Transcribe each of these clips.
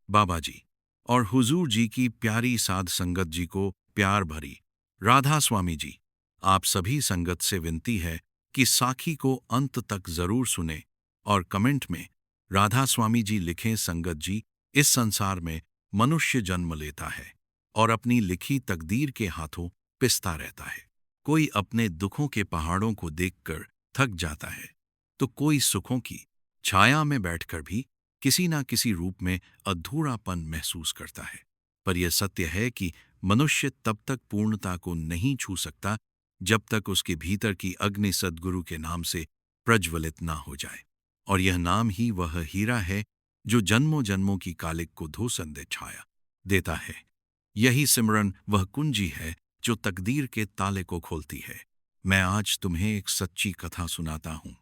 बाबा जी और हुजूर जी की प्यारी साध संगत जी को प्यार भरी राधा स्वामी जी, आप सभी संगत से विनती है कि साखी को अंत तक जरूर सुने और कमेंट में राधा स्वामी जी लिखें। संगत जी, इस संसार में मनुष्य जन्म लेता है और अपनी लिखी तकदीर के हाथों पिसता रहता है। कोई अपने दुखों के पहाड़ों को देखकर थक जाता है, तो कोई सुखों की छाया में बैठकर भी किसी ना किसी रूप में अधूरापन महसूस करता है। पर यह सत्य है कि मनुष्य तब तक पूर्णता को नहीं छू सकता जब तक उसके भीतर की अग्नि सद्गुरु के नाम से प्रज्वलित ना हो जाए। और यह नाम ही वह हीरा है जो जन्मों जन्मों की कालिक को धूसंदे छाया देता है। यही सिमरन वह कुंजी है जो तकदीर के ताले को खोलती है। मैं आज तुम्हें एक सच्ची कथा सुनाता हूं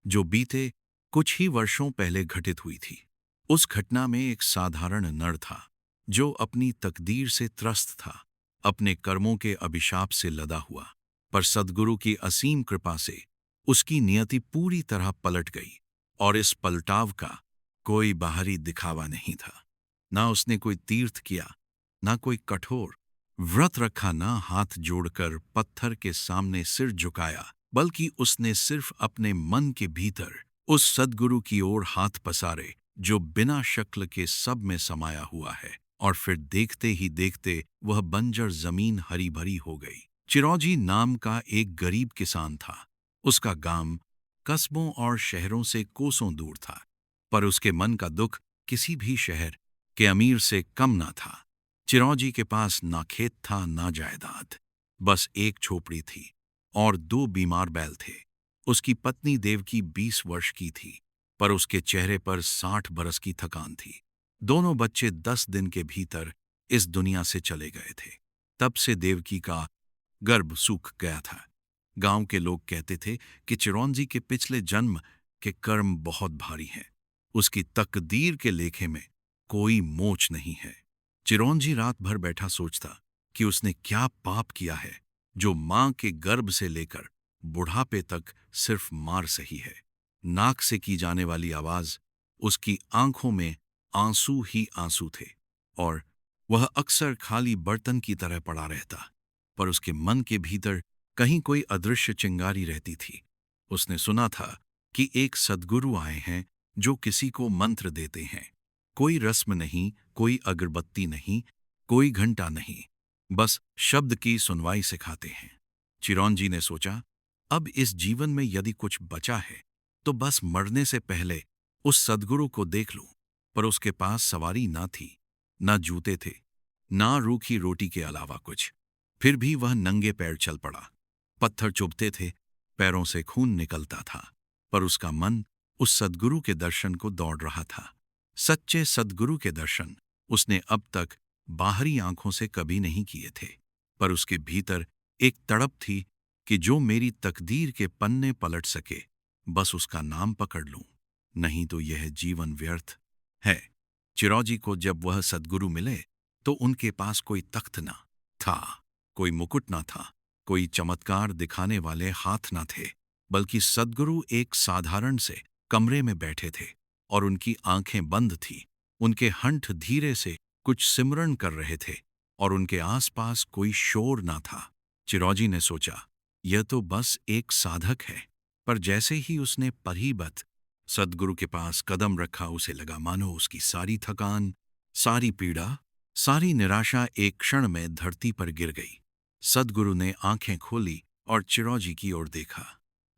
जो बीते कुछ ही वर्षों पहले घटित हुई थी। उस घटना में एक साधारण नर था जो अपनी तकदीर से त्रस्त था, अपने कर्मों के अभिशाप से लदा हुआ। पर सद्गुरु की असीम कृपा से उसकी नियति पूरी तरह पलट गई। और इस पलटाव का कोई बाहरी दिखावा नहीं था। ना उसने कोई तीर्थ किया, ना कोई कठोर व्रत रखा, ना हाथ जोड़कर पत्थर के सामने सिर झुकाया, बल्कि उसने सिर्फ अपने मन के भीतर उस सद्गुरु की ओर हाथ पसारे जो बिना शक्ल के सब में समाया हुआ है। और फिर देखते ही देखते वह बंजर जमीन हरी भरी हो गई। चिरौंजी नाम का एक गरीब किसान था। उसका गांव कस्बों और शहरों से कोसों दूर था, पर उसके मन का दुख किसी भी शहर के अमीर से कम ना था। चिरौंजी के पास ना खेत था ना जायदाद, बस एक झोपड़ी थी और 2 बीमार बैल थे। उसकी पत्नी देवकी 20 वर्ष की थी, पर उसके चेहरे पर 60 बरस की थकान थी। दोनों बच्चे 10 दिन के भीतर इस दुनिया से चले गए थे। तब से देवकी का गर्भ सूख गया था। गांव के लोग कहते थे कि चिरौंजी के पिछले जन्म के कर्म बहुत भारी हैं। उसकी तकदीर के लेखे में कोई मोच नहीं है। चिरौंजी रात भर बैठा सोचता कि उसने क्या पाप किया है जो मां के गर्भ से लेकर बुढ़ापे तक सिर्फ मार सही है। नाक से की जाने वाली आवाज, उसकी आंखों में आंसू ही आंसू थे और वह अक्सर खाली बर्तन की तरह पड़ा रहता। पर उसके मन के भीतर कहीं कोई अदृश्य चिंगारी रहती थी। उसने सुना था कि एक सद्गुरु आए हैं जो किसी को मंत्र देते हैं। कोई रस्म नहीं, कोई अगरबत्ती नहीं, कोई घंटा नहीं, बस शब्द की सुनवाई सिखाते हैं। चिरौंजी ने सोचा, अब इस जीवन में यदि कुछ बचा है तो बस मरने से पहले उस सद्गुरु को देख लूं। पर उसके पास सवारी ना थी, ना जूते थे, ना रूखी रोटी के अलावा कुछ। फिर भी वह नंगे पैर चल पड़ा। पत्थर चुभते थे, पैरों से खून निकलता था, पर उसका मन उस सद्गुरु के दर्शन को दौड़ रहा था। सच्चे सद्गुरु के दर्शन उसने अब तक बाहरी आंखों से कभी नहीं किए थे, पर उसके भीतर एक तड़प थी कि जो मेरी तकदीर के पन्ने पलट सके, बस उसका नाम पकड़ लूं, नहीं तो यह जीवन व्यर्थ है। चिरौंजी को जब वह सद्गुरु मिले तो उनके पास कोई तख्त ना था, कोई मुकुट ना था, कोई चमत्कार दिखाने वाले हाथ ना थे, बल्कि सद्गुरु एक साधारण से कमरे में बैठे थे और उनकी आंखें बंद थी। उनके हंठ धीरे से कुछ सिमरन कर रहे थे और उनके आसपास कोई शोर ना था। चिरौंजी ने सोचा, यह तो बस एक साधक है। पर जैसे ही उसने परिबत सद्गुरु के पास कदम रखा, उसे लगा मानो उसकी सारी थकान, सारी पीड़ा, सारी निराशा एक क्षण में धरती पर गिर गई। सद्गुरु ने आंखें खोली और चिरौंजी की ओर देखा।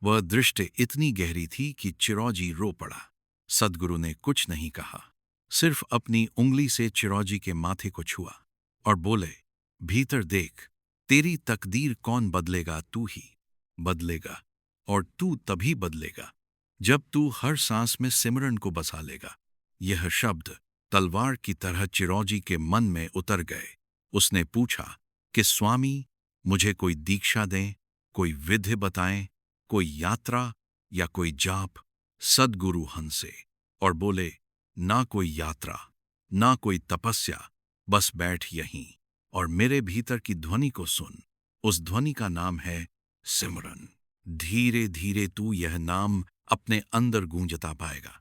वह दृष्टि इतनी गहरी थी कि चिरौंजी रो पड़ा। सद्गुरु ने कुछ नहीं कहा, सिर्फ अपनी उंगली से चिरौंजी के माथे को छुआ और बोले, भीतर देख, तेरी तकदीर कौन बदलेगा, तू ही बदलेगा। और तू तभी बदलेगा जब तू हर सांस में सिमरन को बसा लेगा। यह शब्द तलवार की तरह चिरौंजी के मन में उतर गए। उसने पूछा कि स्वामी, मुझे कोई दीक्षा दें, कोई विधि बताएं, कोई यात्रा या कोई जाप। सद्गुरु हंसे और बोले, ना कोई यात्रा, ना कोई तपस्या, बस बैठ यहीं और मेरे भीतर की ध्वनि को सुन। उस ध्वनि का नाम है सिमरन। धीरे धीरे तू यह नाम अपने अंदर गूंजता पाएगा।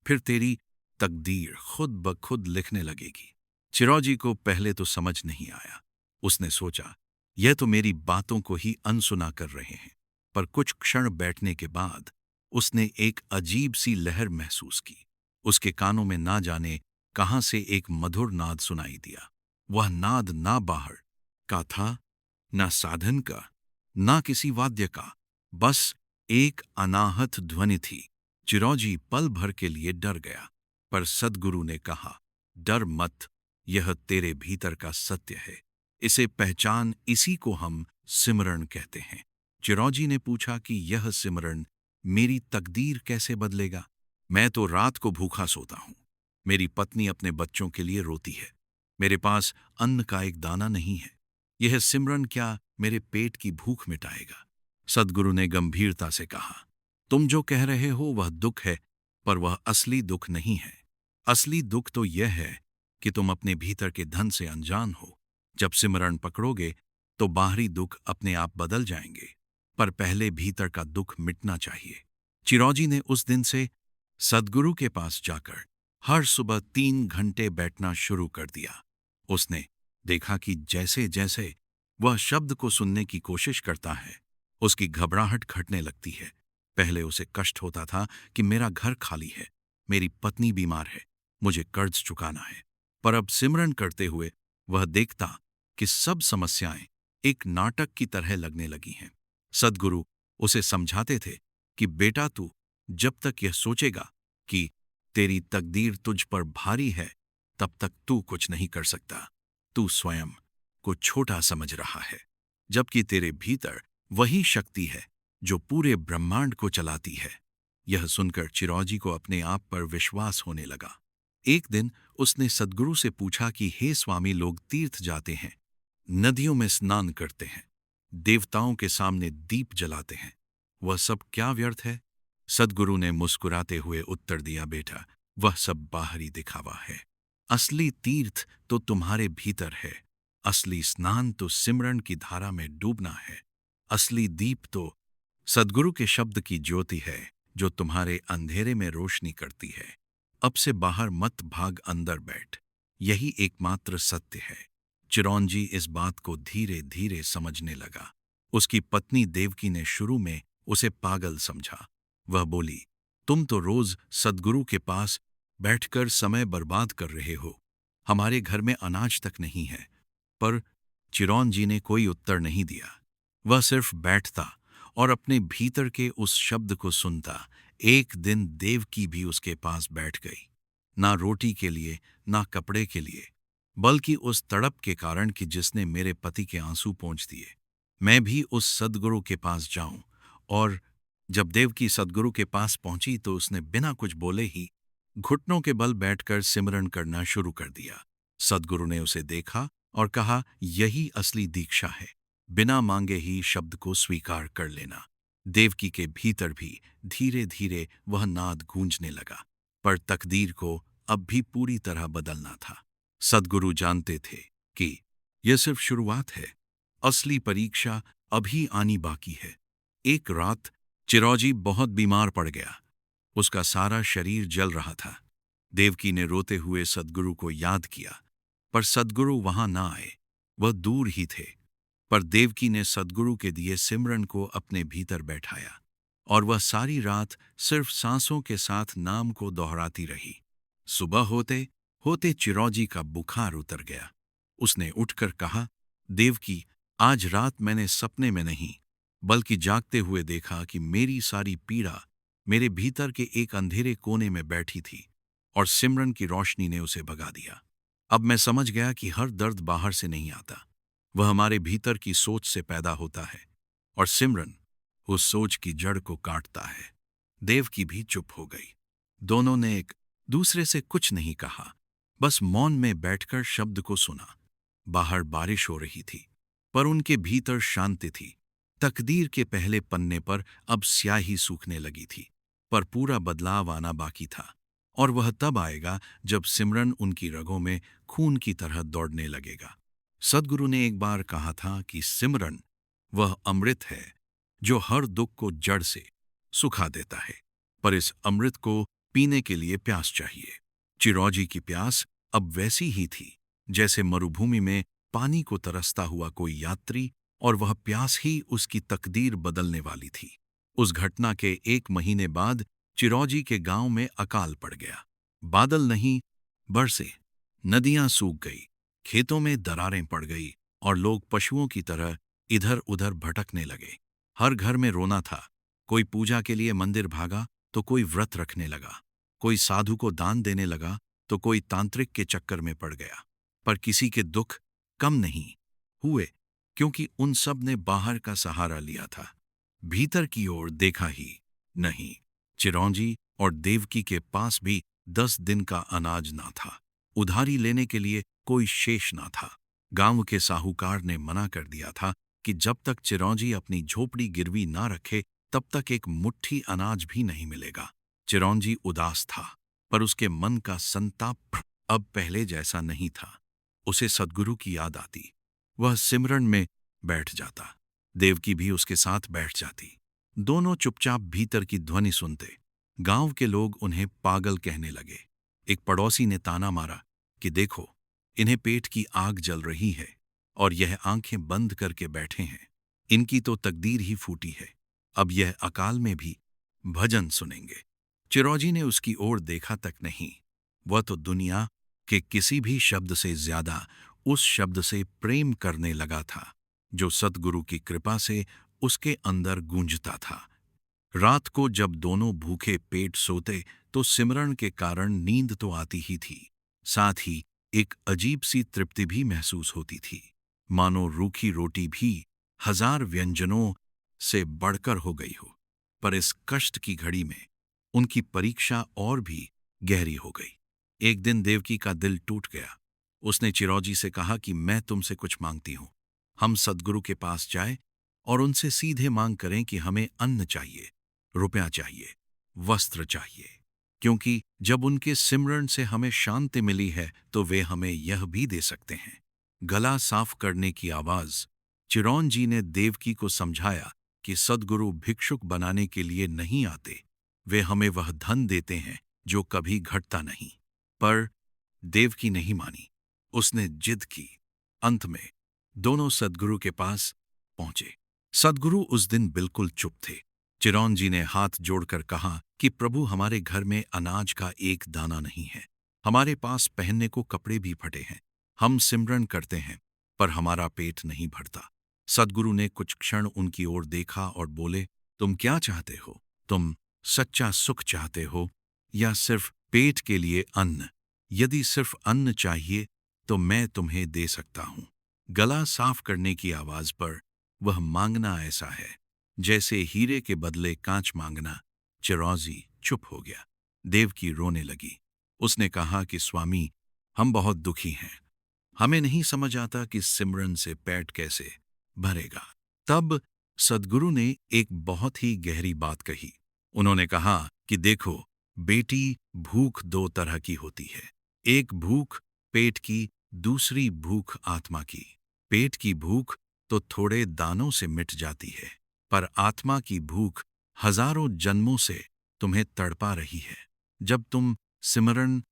फिर तेरी तकदीर खुद ब खुद लिखने लगेगी। चिरौजी को पहले तो समझ नहीं आया। उसने सोचा, यह तो मेरी बातों को ही अनसुना कर रहे हैं। पर कुछ क्षण बैठने के बाद उसने एक अजीब सी लहर महसूस की। उसके कानों में ना जाने कहां से एक मधुर नाद सुनाई दिया। वह नाद ना बाहर का था, ना साधन का, ना किसी वाद्य का, बस एक अनाहत ध्वनि थी। चिरौजी पल भर के लिए डर गया, पर सद्गुरु ने कहा, डर मत, यह तेरे भीतर का सत्य है। इसे पहचान, इसी को हम सिमरण कहते हैं। चिरौजी ने पूछा कि यह सिमरण मेरी तकदीर कैसे बदलेगा? मैं तो रात को भूखा सोता हूं। मेरी पत्नी अपने बच्चों के लिए रोती है। मेरे पास अन्न का एक दाना नहीं है। यह सिमरन क्या मेरे पेट की भूख मिटाएगा? सद्गुरु ने गंभीरता से कहा, तुम जो कह रहे हो वह दुख है, पर वह असली दुख नहीं है। असली दुख तो यह है कि तुम अपने भीतर के धन से अनजान हो। जब सिमरण पकड़ोगे तो बाहरी दुख अपने आप बदल जाएंगे, पर पहले भीतर का दुख मिटना चाहिए। चिरौजी ने उस दिन से सद्गुरु के पास जाकर हर सुबह 3 घंटे बैठना शुरू कर दिया। उसने देखा कि जैसे जैसे वह शब्द को सुनने की कोशिश करता है, उसकी घबराहट घटने लगती है। पहले उसे कष्ट होता था कि मेरा घर खाली है, मेरी पत्नी बीमार है, मुझे कर्ज चुकाना है। पर अब सिमरन करते हुए वह देखता कि सब समस्याएं एक नाटक की तरह लगने लगी हैं। सद्गुरु उसे समझाते थे कि बेटा, तू जब तक यह सोचेगा कि तेरी तकदीर तुझ पर भारी है, तब तक तू कुछ नहीं कर सकता। तू स्वयं को छोटा समझ रहा है, जबकि तेरे भीतर वही शक्ति है जो पूरे ब्रह्मांड को चलाती है। यह सुनकर चिरौजी को अपने आप पर विश्वास होने लगा। एक दिन उसने सद्गुरु से पूछा कि हे स्वामी, लोग तीर्थ जाते हैं, नदियों में स्नान करते हैं, देवताओं के सामने दीप जलाते हैं, वह सब क्या व्यर्थ है? सद्गुरु ने मुस्कुराते हुए उत्तर दिया, बेटा, वह सब बाहरी दिखावा है। असली तीर्थ तो तुम्हारे भीतर है। असली स्नान तो सिमरन की धारा में डूबना है। असली दीप तो सद्गुरु के शब्द की ज्योति है जो तुम्हारे अंधेरे में रोशनी करती है। अब से बाहर मत भाग, अंदर बैठ, यही एकमात्र सत्य है। चिरौंजी इस बात को धीरे धीरे समझने लगा। उसकी पत्नी देवकी ने शुरू में उसे पागल समझा। वह बोली, तुम तो रोज सद्गुरु के पास बैठकर समय बर्बाद कर रहे हो, हमारे घर में अनाज तक नहीं है। पर चिरौंजी ने कोई उत्तर नहीं दिया। वह सिर्फ बैठता और अपने भीतर के उस शब्द को सुनता। एक दिन देवकी भी उसके पास बैठ गई, ना रोटी के लिए, ना कपड़े के लिए, बल्कि उस तड़प के कारण कि जिसने मेरे पति के आंसू पोंछ दिए, मैं भी उस सद्गुरु के पास जाऊं। और जब देवकी सद्गुरु के पास पहुंची तो उसने बिना कुछ बोले ही घुटनों के बल बैठकर सिमरन करना शुरू कर दिया। सद्गुरु ने उसे देखा और कहा, यही असली दीक्षा है, बिना मांगे ही शब्द को स्वीकार कर लेना। देवकी के भीतर भी धीरे धीरे वह नाद गूंजने लगा, पर तकदीर को अब भी पूरी तरह बदलना था। सद्गुरु जानते थे कि यह सिर्फ शुरुआत है, असली परीक्षा अभी आनी बाकी है। एक रात चिरौजी बहुत बीमार पड़ गया। उसका सारा शरीर जल रहा था। देवकी ने रोते हुए सद्गुरु को याद किया, पर सद्गुरु वहां ना आए, वह दूर ही थे। पर देवकी ने सद्गुरु के दिए सिमरन को अपने भीतर बैठाया, और वह सारी रात सिर्फ सांसों के साथ नाम को दोहराती रही। सुबह होते होते चिरौजी का बुखार उतर गया। उसने उठकर कहा, देवकी, आज रात मैंने सपने में नहीं बल्कि जागते हुए देखा कि मेरी सारी पीड़ा मेरे भीतर के एक अंधेरे कोने में बैठी थी, और सिमरन की रोशनी ने उसे भगा दिया। अब मैं समझ गया कि हर दर्द बाहर से नहीं आता, वह हमारे भीतर की सोच से पैदा होता है, और सिमरन उस सोच की जड़ को काटता है। देवकी भी चुप हो गई। दोनों ने एक दूसरे से कुछ नहीं कहा, बस मौन में बैठकर शब्द को सुना। बाहर बारिश हो रही थी, पर उनके भीतर शांति थी। तकदीर के पहले पन्ने पर अब स्याही सूखने लगी थी, पर पूरा बदलाव आना बाकी था, और वह तब आएगा जब सिमरन उनकी रगों में खून की तरह दौड़ने लगेगा। सद्गुरु ने एक बार कहा था कि सिमरन वह अमृत है जो हर दुख को जड़ से सुखा देता है, पर इस अमृत को पीने के लिए प्यास चाहिए। चिरौजी की प्यास अब वैसी ही थी जैसे मरुभूमि में पानी को तरसता हुआ कोई यात्री, और वह प्यास ही उसकी तकदीर बदलने वाली थी। उस घटना के 1 महीने बाद चिरौजी के गांव में अकाल पड़ गया। बादल नहीं बरसे, नदियां सूख गई, खेतों में दरारें पड़ गई और लोग पशुओं की तरह इधर उधर भटकने लगे। हर घर में रोना था। कोई पूजा के लिए मंदिर भागा तो कोई व्रत रखने लगा, कोई साधु को दान देने लगा तो कोई तांत्रिक के चक्कर में पड़ गया। पर किसी के दुख कम नहीं हुए, क्योंकि उन सब ने बाहर का सहारा लिया था, भीतर की ओर देखा ही नहीं। चिरौंजी और देवकी के पास भी 10 दिन का अनाज ना था। उधारी लेने के लिए कोई शेष ना था। गांव के साहूकार ने मना कर दिया था कि जब तक चिरौंजी अपनी झोपड़ी गिरवी ना रखे तब तक एक मुट्ठी अनाज भी नहीं मिलेगा। चिरौंजी उदास था, पर उसके मन का संताप अब पहले जैसा नहीं था। उसे सद्गुरु की याद आती। वह सिमरन में बैठ जाता। देवकी भी उसके साथ बैठ जाती। दोनों चुपचाप भीतर की ध्वनि सुनते। गांव के लोग उन्हें पागल कहने लगे। एक पड़ोसी ने ताना मारा कि देखो, इन्हें पेट की आग जल रही है और यह आंखें बंद करके बैठे हैं। इनकी तो तकदीर ही फूटी है। अब यह अकाल में भी भजन सुनेंगे। चिरौजी ने उसकी ओर देखा तक नहीं। वह तो दुनिया के किसी भी शब्द से ज्यादा उस शब्द से प्रेम करने लगा था जो सतगुरु की कृपा से उसके अंदर गूंजता था। रात को जब दोनों भूखे पेट सोते तो सिमरन के कारण नींद तो आती ही थी, साथ ही एक अजीब सी तृप्ति भी महसूस होती थी, मानो रूखी रोटी भी 1000 व्यंजनों से बढ़कर हो गई हो। पर इस कष्ट की घड़ी में उनकी परीक्षा और भी गहरी हो गई। एक दिन देवकी का दिल टूट गया। उसने चिरौजी से कहा कि मैं तुमसे कुछ मांगती हूं। हम सद्गुरु के पास जाए और उनसे सीधे मांग करें कि हमें अन्न चाहिए, रुपया चाहिए, वस्त्र चाहिए, क्योंकि जब उनके सिमरन से हमें शांति मिली है तो वे हमें यह भी दे सकते हैं। गला साफ करने की आवाज। चिरौंजी ने देवकी को समझाया कि सद्गुरु भिक्षुक बनाने के लिए नहीं आते, वे हमें वह धन देते हैं जो कभी घटता नहीं। पर देवकी नहीं मानी। उसने जिद की। अंत में दोनों सद्गुरु के पास पहुंचे। सद्गुरु उस दिन बिल्कुल चुप थे। चिरौंजी ने हाथ जोड़कर कहा कि प्रभु, हमारे घर में अनाज का एक दाना नहीं है। हमारे पास पहनने को कपड़े भी फटे हैं। हम सिमरन करते हैं पर हमारा पेट नहीं भरता। सद्गुरु ने कुछ क्षण उनकी ओर देखा और बोले, तुम क्या चाहते हो? तुम सच्चा सुख चाहते हो या सिर्फ पेट के लिए अन्न? यदि सिर्फ अन्न चाहिए तो मैं तुम्हें दे सकता हूं। गला साफ करने की आवाज पर वह मांगना ऐसा है जैसे हीरे के बदले कांच मांगना। चिरौंजी चुप हो गया। देवकी रोने लगी। उसने कहा कि स्वामी, हम बहुत दुखी हैं। हमें नहीं समझ आता कि सिमरन से पेट कैसे भरेगा। तब सद्गुरु ने एक बहुत ही गहरी बात कही। उन्होंने कहा कि देखो बेटी, भूख 2 तरह की होती है। एक भूख पेट की, दूसरी भूख आत्मा की। पेट की भूख तो थोड़े दानों से मिट जाती है, पर आत्मा की भूख हजारों जन्मों से तुम्हें तड़पा रही है। जब तुम सिमरन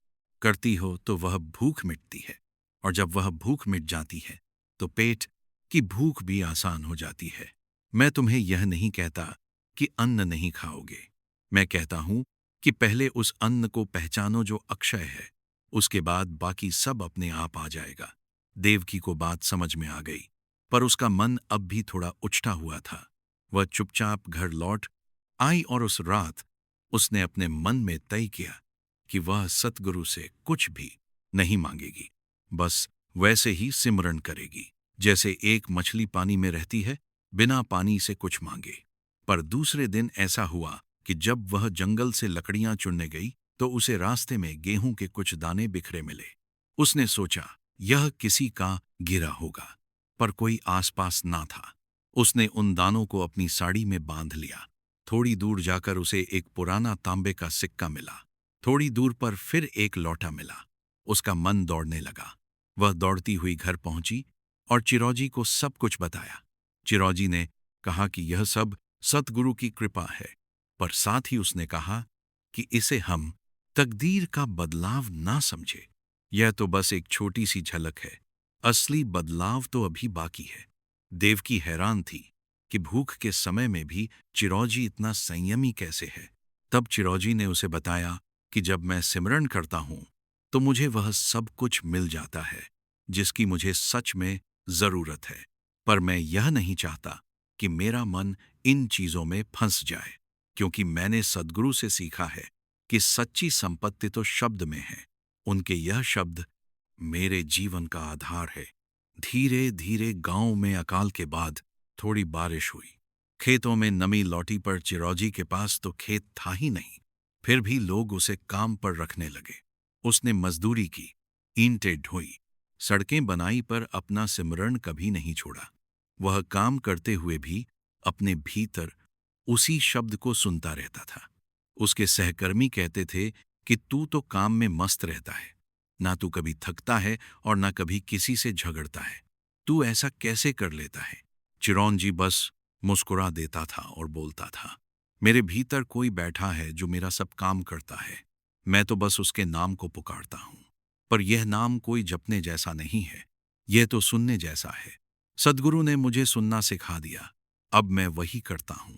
करती हो तो वह भूख मिटती है, और जब वह भूख मिट जाती है तो पेट की भूख भी आसान हो जाती है। मैं तुम्हें यह नहीं कहता कि अन्न नहीं खाओगे। मैं कहता हूं कि पहले उस अन्न को पहचानो जो अक्षय है, उसके बाद बाकी सब अपने आप आ जाएगा। देवकी को बात समझ में आ गई, पर उसका मन अब भी थोड़ा उछटा हुआ था। वह चुपचाप घर लौट आई और उस रात उसने अपने मन में तय किया कि वह सतगुरु से कुछ भी नहीं मांगेगी, बस वैसे ही सिमरन करेगी जैसे एक मछली पानी में रहती है, बिना पानी से कुछ मांगे। पर दूसरे दिन ऐसा हुआ कि जब वह जंगल से लकड़ियां चुनने गई तो उसे रास्ते में गेहूं के कुछ दाने बिखरे मिले। उसने सोचा यह किसी का गिरा होगा, पर कोई आसपास ना था। उसने उन दानों को अपनी साड़ी में बांध लिया। थोड़ी दूर जाकर उसे एक पुराना तांबे का सिक्का मिला। थोड़ी दूर पर फिर एक लौटा मिला। उसका मन दौड़ने लगा। वह दौड़ती हुई घर पहुंची और चिरौजी को सब कुछ बताया। चिरौजी ने कहा कि यह सब सतगुरु की कृपा है, पर साथ ही उसने कहा कि इसे हम तकदीर का बदलाव ना समझे। यह तो बस एक छोटी सी झलक है, असली बदलाव तो अभी बाकी है। देवकी हैरान थी कि भूख के समय में भी चिरौजी इतना संयमी कैसे है। तब चिरौजी ने उसे बताया कि जब मैं सिमरन करता हूं तो मुझे वह सब कुछ मिल जाता है जिसकी मुझे सच में जरूरत है। पर मैं यह नहीं चाहता कि मेरा मन इन चीजों में फंस जाए, क्योंकि मैंने सद्गुरु से सीखा है कि सच्ची संपत्ति तो शब्द में है। उनके यह शब्द मेरे जीवन का आधार है। धीरे धीरे गांव में अकाल के बाद थोड़ी बारिश हुई। खेतों में नमी लौटी, पर चिरौजी के पास तो खेत था ही नहीं। फिर भी लोग उसे काम पर रखने लगे। उसने मजदूरी की, ईंटें ढोई, सड़कें बनाई, पर अपना सिमरन कभी नहीं छोड़ा। वह काम करते हुए भी अपने भीतर उसी शब्द को सुनता रहता था। उसके सहकर्मी कहते थे कि तू तो काम में मस्त रहता है, ना तू कभी थकता है और ना कभी किसी से झगड़ता है। तू ऐसा कैसे कर लेता है? चिरौंजी बस मुस्कुरा देता था और बोलता था, मेरे भीतर कोई बैठा है जो मेरा सब काम करता है। मैं तो बस उसके नाम को पुकारता हूं। पर यह नाम कोई जपने जैसा नहीं है, यह तो सुनने जैसा है। सद्गुरु ने मुझे सुनना सिखा दिया, अब मैं वही करता हूं।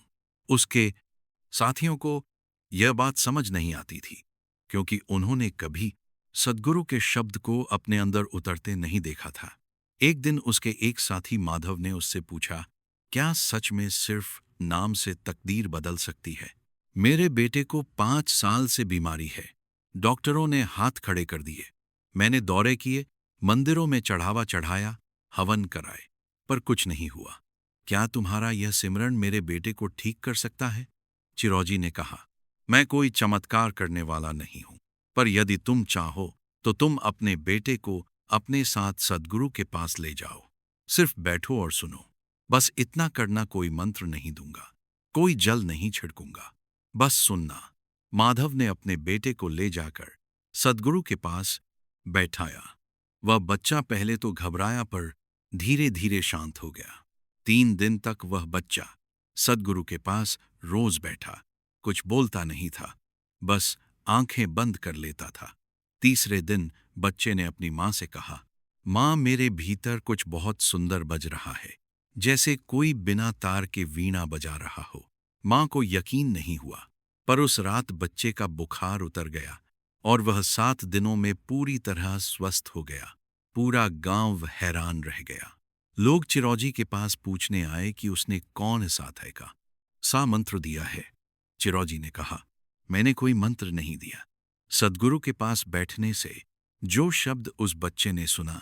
उसके साथियों को यह बात समझ नहीं आती थी, क्योंकि उन्होंने कभी सद्गुरु के शब्द को अपने अंदर उतरते नहीं देखा था। एक दिन उसके एक साथी माधव ने उससे पूछा, क्या सच में सिर्फ नाम से तकदीर बदल सकती है? मेरे बेटे को 5 साल से बीमारी है। डॉक्टरों ने हाथ खड़े कर दिए। मैंने दौरे किए, मंदिरों में चढ़ावा चढ़ाया, हवन कराए, पर कुछ नहीं हुआ। क्या तुम्हारा यह सिमरन मेरे बेटे को ठीक कर सकता है? चिरौजी ने कहा, मैं कोई चमत्कार करने वाला नहीं हूं, पर यदि तुम चाहो तो तुम अपने बेटे को अपने साथ सद्गुरु के पास ले जाओ। सिर्फ बैठो और सुनो। बस इतना करना, कोई मंत्र नहीं दूंगा, कोई जल नहीं छिड़कूंगा, बस सुनना। माधव ने अपने बेटे को ले जाकर सद्गुरु के पास बैठाया। वह बच्चा पहले तो घबराया, पर धीरे धीरे शांत हो गया। 3 दिन तक वह बच्चा सद्गुरु के पास रोज बैठा, कुछ बोलता नहीं था, बस आंखें बंद कर लेता था। तीसरे दिन बच्चे ने अपनी मां से कहा, मां, मेरे भीतर कुछ बहुत सुंदर बज रहा है, जैसे कोई बिना तार के वीणा बजा रहा हो। मां को यकीन नहीं हुआ, पर उस रात बच्चे का बुखार उतर गया और वह 7 दिनों में पूरी तरह स्वस्थ हो गया। पूरा गांव हैरान रह गया। लोग चिरौजी के पास पूछने आए कि उसने कौन सा है का सा मंत्र दिया है। चिरौजी ने कहा, मैंने कोई मंत्र नहीं दिया। सद्गुरु के पास बैठने से जो शब्द उस बच्चे ने सुना,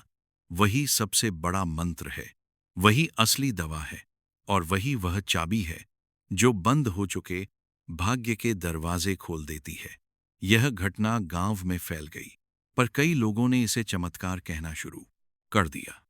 वही सबसे बड़ा मंत्र है, वही असली दवा है, और वही वह चाबी है जो बंद हो चुके भाग्य के दरवाजे खोल देती है। यह घटना गांव में फैल गई, पर कई लोगों ने इसे चमत्कार कहना शुरू कर दिया।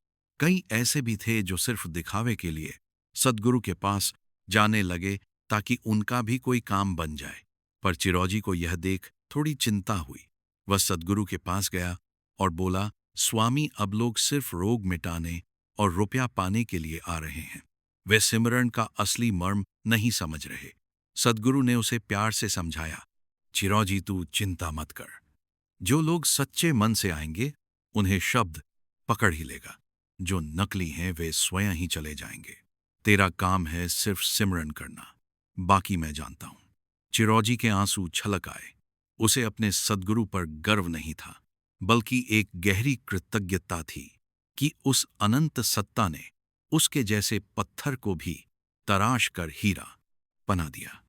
कई ऐसे भी थे जो सिर्फ दिखावे के लिए सद्गुरु के पास जाने लगे ताकि उनका भी कोई काम बन जाए। पर चिरौजी को यह देख थोड़ी चिंता हुई। वह सद्गुरु के पास गया और बोला, स्वामी, अब लोग सिर्फ रोग मिटाने और रुपया पाने के लिए आ रहे हैं। वे सिमरन का असली मर्म नहीं समझ रहे। सद्गुरु ने उसे प्यार से समझाया, चिरौजी, तू चिंता मत कर। जो लोग सच्चे मन से आएंगे उन्हें शब्द पकड़ ही लेगा। जो नकली हैं वे स्वयं ही चले जाएंगे। तेरा काम है सिर्फ सिमरन करना, बाकी मैं जानता हूं। चिरौजी के आंसू छलक आए। उसे अपने सद्गुरु पर गर्व नहीं था, बल्कि एक गहरी कृतज्ञता थी कि उस अनंत सत्ता ने उसके जैसे पत्थर को भी तराश कर हीरा बना दिया।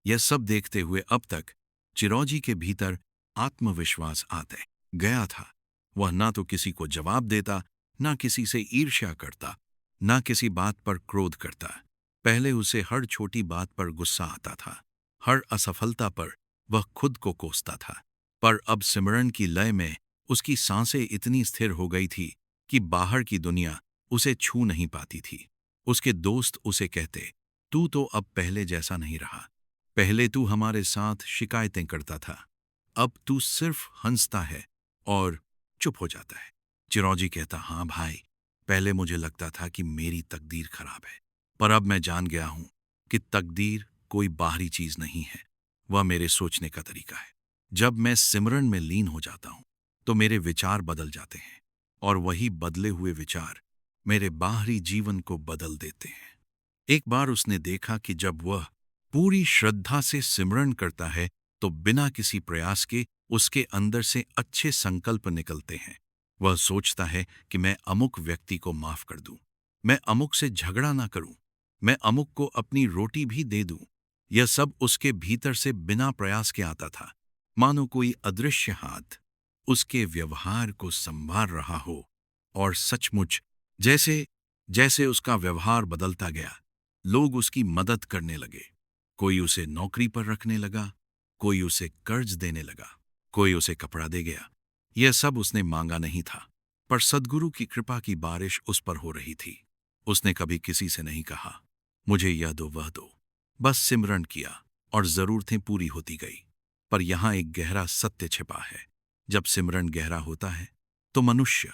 यह सब देखते हुए अब तक चिरौजी के भीतर आत्मविश्वास आते गया था। वह ना तो किसी को जवाब देता, ना किसी से ईर्ष्या करता, ना किसी बात पर क्रोध करता। पहले उसे हर छोटी बात पर गुस्सा आता था, हर असफलता पर वह खुद को कोसता था। पर अब सिमरन की लय में उसकी सांसें इतनी स्थिर हो गई थी कि बाहर की दुनिया उसे छू नहीं पाती थी। उसके दोस्त उसे कहते, तू तो अब पहले जैसा नहीं रहा। पहले तू हमारे साथ शिकायतें करता था, अब तू सिर्फ हंसता है और चुप हो जाता है। चिरौजी कहता, हाँ भाई, पहले मुझे लगता था कि मेरी तकदीर खराब है, पर अब मैं जान गया हूं कि तकदीर कोई बाहरी चीज नहीं है, वह मेरे सोचने का तरीका है। जब मैं सिमरन में लीन हो जाता हूं तो मेरे विचार बदल जाते हैं और वही बदले हुए विचार मेरे बाहरी जीवन को बदल देते हैं। एक बार उसने देखा कि जब वह पूरी श्रद्धा से सिमरन करता है तो बिना किसी प्रयास के उसके अंदर से अच्छे संकल्प निकलते हैं। वह सोचता है कि मैं अमुक व्यक्ति को माफ कर दूं, मैं अमुक से झगड़ा ना करूं, मैं अमुक को अपनी रोटी भी दे दूं। यह सब उसके भीतर से बिना प्रयास के आता था, मानो कोई अदृश्य हाथ उसके व्यवहार को संभाल रहा हो। और सचमुच जैसे जैसे उसका व्यवहार बदलता गया, लोग उसकी मदद करने लगे। कोई उसे नौकरी पर रखने लगा, कोई उसे कर्ज देने लगा, कोई उसे कपड़ा दे गया। यह सब उसने मांगा नहीं था, पर सद्गुरु की कृपा की बारिश उस पर हो रही थी। उसने कभी किसी से नहीं कहा, मुझे यह दो वह दो। बस सिमरन किया और जरूरतें पूरी होती गई। पर यहां एक गहरा सत्य छिपा है। जब सिमरन गहरा होता है तो मनुष्य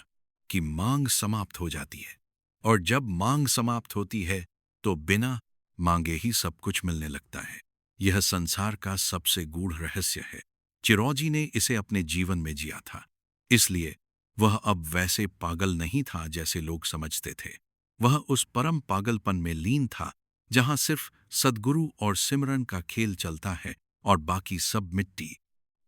की मांग समाप्त हो जाती है, और जब मांग समाप्त होती है तो बिना मांगे ही सब कुछ मिलने लगता है। यह संसार का सबसे गूढ़ रहस्य है। चिरौंजी ने इसे अपने जीवन में जिया था, इसलिए वह अब वैसे पागल नहीं था जैसे लोग समझते थे। वह उस परम पागलपन में लीन था जहां सिर्फ सद्गुरु और सिमरन का खेल चलता है और बाकी सब मिट्टी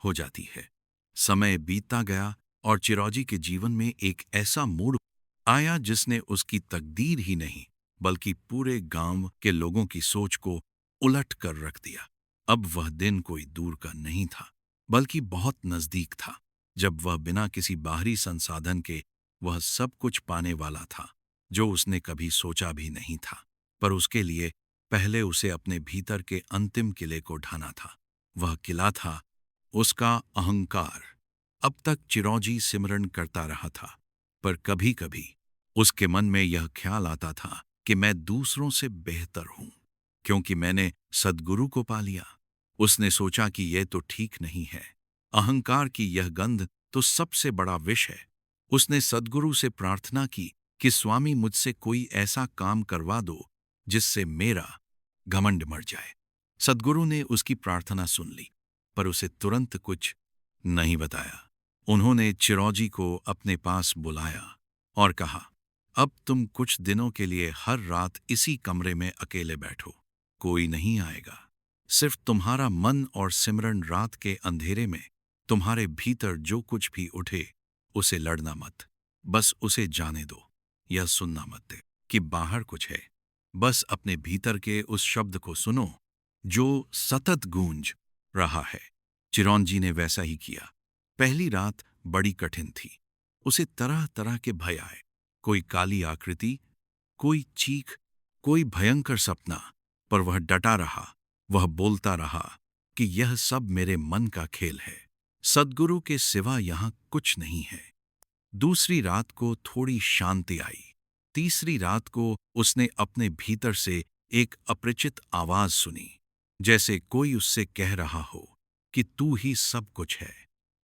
हो जाती है। समय बीतता गया और चिरौंजी के जीवन में एक ऐसा मोड़ आया जिसने उसकी तकदीर ही नहीं बल्कि पूरे गांव के लोगों की सोच को उलट कर रख दिया। अब वह दिन कोई दूर का नहीं था, बल्कि बहुत नजदीक था, जब वह बिना किसी बाहरी संसाधन के वह सब कुछ पाने वाला था जो उसने कभी सोचा भी नहीं था। पर उसके लिए पहले उसे अपने भीतर के अंतिम किले को ढाना था। वह किला था उसका अहंकार। अब तक चिरौंजी सिमरन करता रहा था, पर कभी कभी उसके मन में यह ख्याल आता था कि मैं दूसरों से बेहतर हूं क्योंकि मैंने सद्गुरु को पा लिया। उसने सोचा कि यह तो ठीक नहीं है, अहंकार की यह गंध तो सबसे बड़ा विष है। उसने सद्गुरु से प्रार्थना की कि स्वामी मुझसे कोई ऐसा काम करवा दो जिससे मेरा घमंड मर जाए। सद्गुरु ने उसकी प्रार्थना सुन ली, पर उसे तुरंत कुछ नहीं बताया। उन्होंने चिरौंजी को अपने पास बुलाया और कहा, अब तुम कुछ दिनों के लिए हर रात इसी कमरे में अकेले बैठो। कोई नहीं आएगा, सिर्फ तुम्हारा मन और सिमरन। रात के अंधेरे में तुम्हारे भीतर जो कुछ भी उठे उसे लड़ना मत, बस उसे जाने दो। यह सुनना मत दे कि बाहर कुछ है, बस अपने भीतर के उस शब्द को सुनो जो सतत गूंज रहा है। चिरौंजी ने वैसा ही किया। पहली रात बड़ी कठिन थी। उसे तरह तरह के भय आए, कोई काली आकृति, कोई चीख, कोई भयंकर सपना। पर वह डटा रहा। वह बोलता रहा कि यह सब मेरे मन का खेल है, सद्गुरु के सिवा यहां कुछ नहीं है। दूसरी रात को थोड़ी शांति आई। तीसरी रात को उसने अपने भीतर से एक अपरिचित आवाज सुनी, जैसे कोई उससे कह रहा हो कि तू ही सब कुछ है,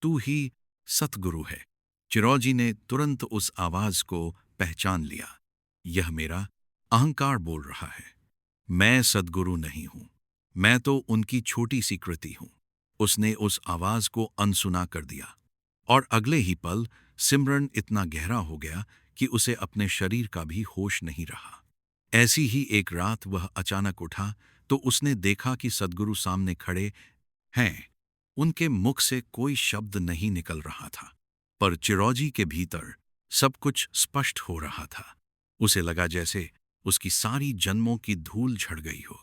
तू ही सतगुरु है। चिरौंजी ने तुरंत उस आवाज को पहचान लिया। यह मेरा अहंकार बोल रहा है, मैं सद्गुरु नहीं हूं, मैं तो उनकी छोटी सी कृति हूं। उसने उस आवाज को अनसुना कर दिया और अगले ही पल सिमरन इतना गहरा हो गया कि उसे अपने शरीर का भी होश नहीं रहा। ऐसी ही एक रात वह अचानक उठा तो उसने देखा कि सद्गुरु सामने खड़े हैं। उनके मुख से कोई शब्द नहीं निकल रहा था, पर चिरौंजी के भीतर सब कुछ स्पष्ट हो रहा था। उसे लगा जैसे उसकी सारी जन्मों की धूल झड़ गई हो।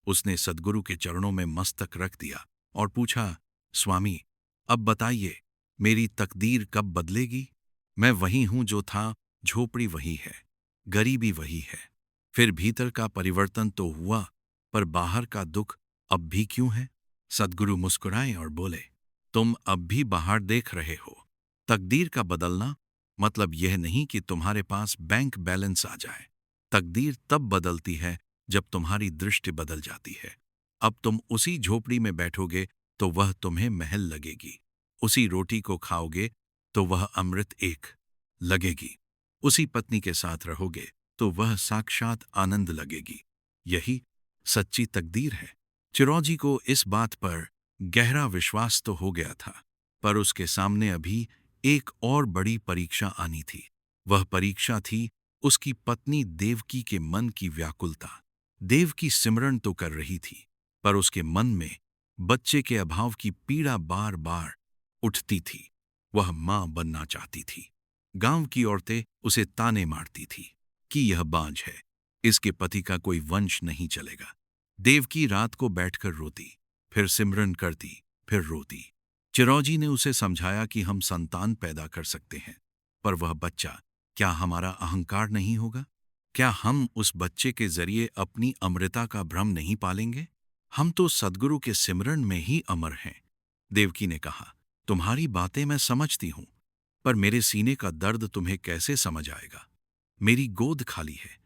उसने सद्गुरु के चरणों में मस्तक रख दिया और पूछा, स्वामी, अब बताइए, मेरी तकदीर कब बदलेगी? मैं वही हूं जो था, झोपड़ी वही है, गरीबी वही है। फिर भीतर का परिवर्तन तो हुआ, पर बाहर का दुख अब भी क्यों है? सद्गुरु मुस्कुराए और बोले, तुम अब भी बाहर देख रहे हो। तकदीर का बदलना मतलब यह नहीं कि तुम्हारे पास बैंक बैलेंस आ जाए। तकदीर तब बदलती है जब तुम्हारी दृष्टि बदल जाती है। अब तुम उसी झोपड़ी में बैठोगे तो वह तुम्हें महल लगेगी, उसी रोटी को खाओगे तो वह अमृत एक लगेगी, उसी पत्नी के साथ रहोगे तो वह साक्षात आनंद लगेगी। यही सच्ची तकदीर है। चिरौंजी को इस बात पर गहरा विश्वास तो हो गया था, पर उसके सामने अभी एक और बड़ी परीक्षा आनी थी। वह परीक्षा थी उसकी पत्नी देवकी के मन की व्याकुलता। देवकी सिमरन तो कर रही थी, पर उसके मन में बच्चे के अभाव की पीड़ा बार बार उठती थी। वह मां बनना चाहती थी। गांव की औरतें उसे ताने मारती थी कि यह बांझ है, इसके पति का कोई वंश नहीं चलेगा। देवकी रात को बैठकर रोती, फिर सिमरन करती, फिर रोती। चिरौजी ने उसे समझाया कि हम संतान पैदा कर सकते हैं, पर वह बच्चा क्या हमारा अहंकार नहीं होगा? क्या हम उस बच्चे के जरिए अपनी अमृता का भ्रम नहीं पालेंगे? हम तो सद्गुरु के सिमरन में ही अमर हैं। देवकी ने कहा, तुम्हारी बातें मैं समझती हूं, पर मेरे सीने का दर्द तुम्हें कैसे समझ आएगा? मेरी गोद खाली है,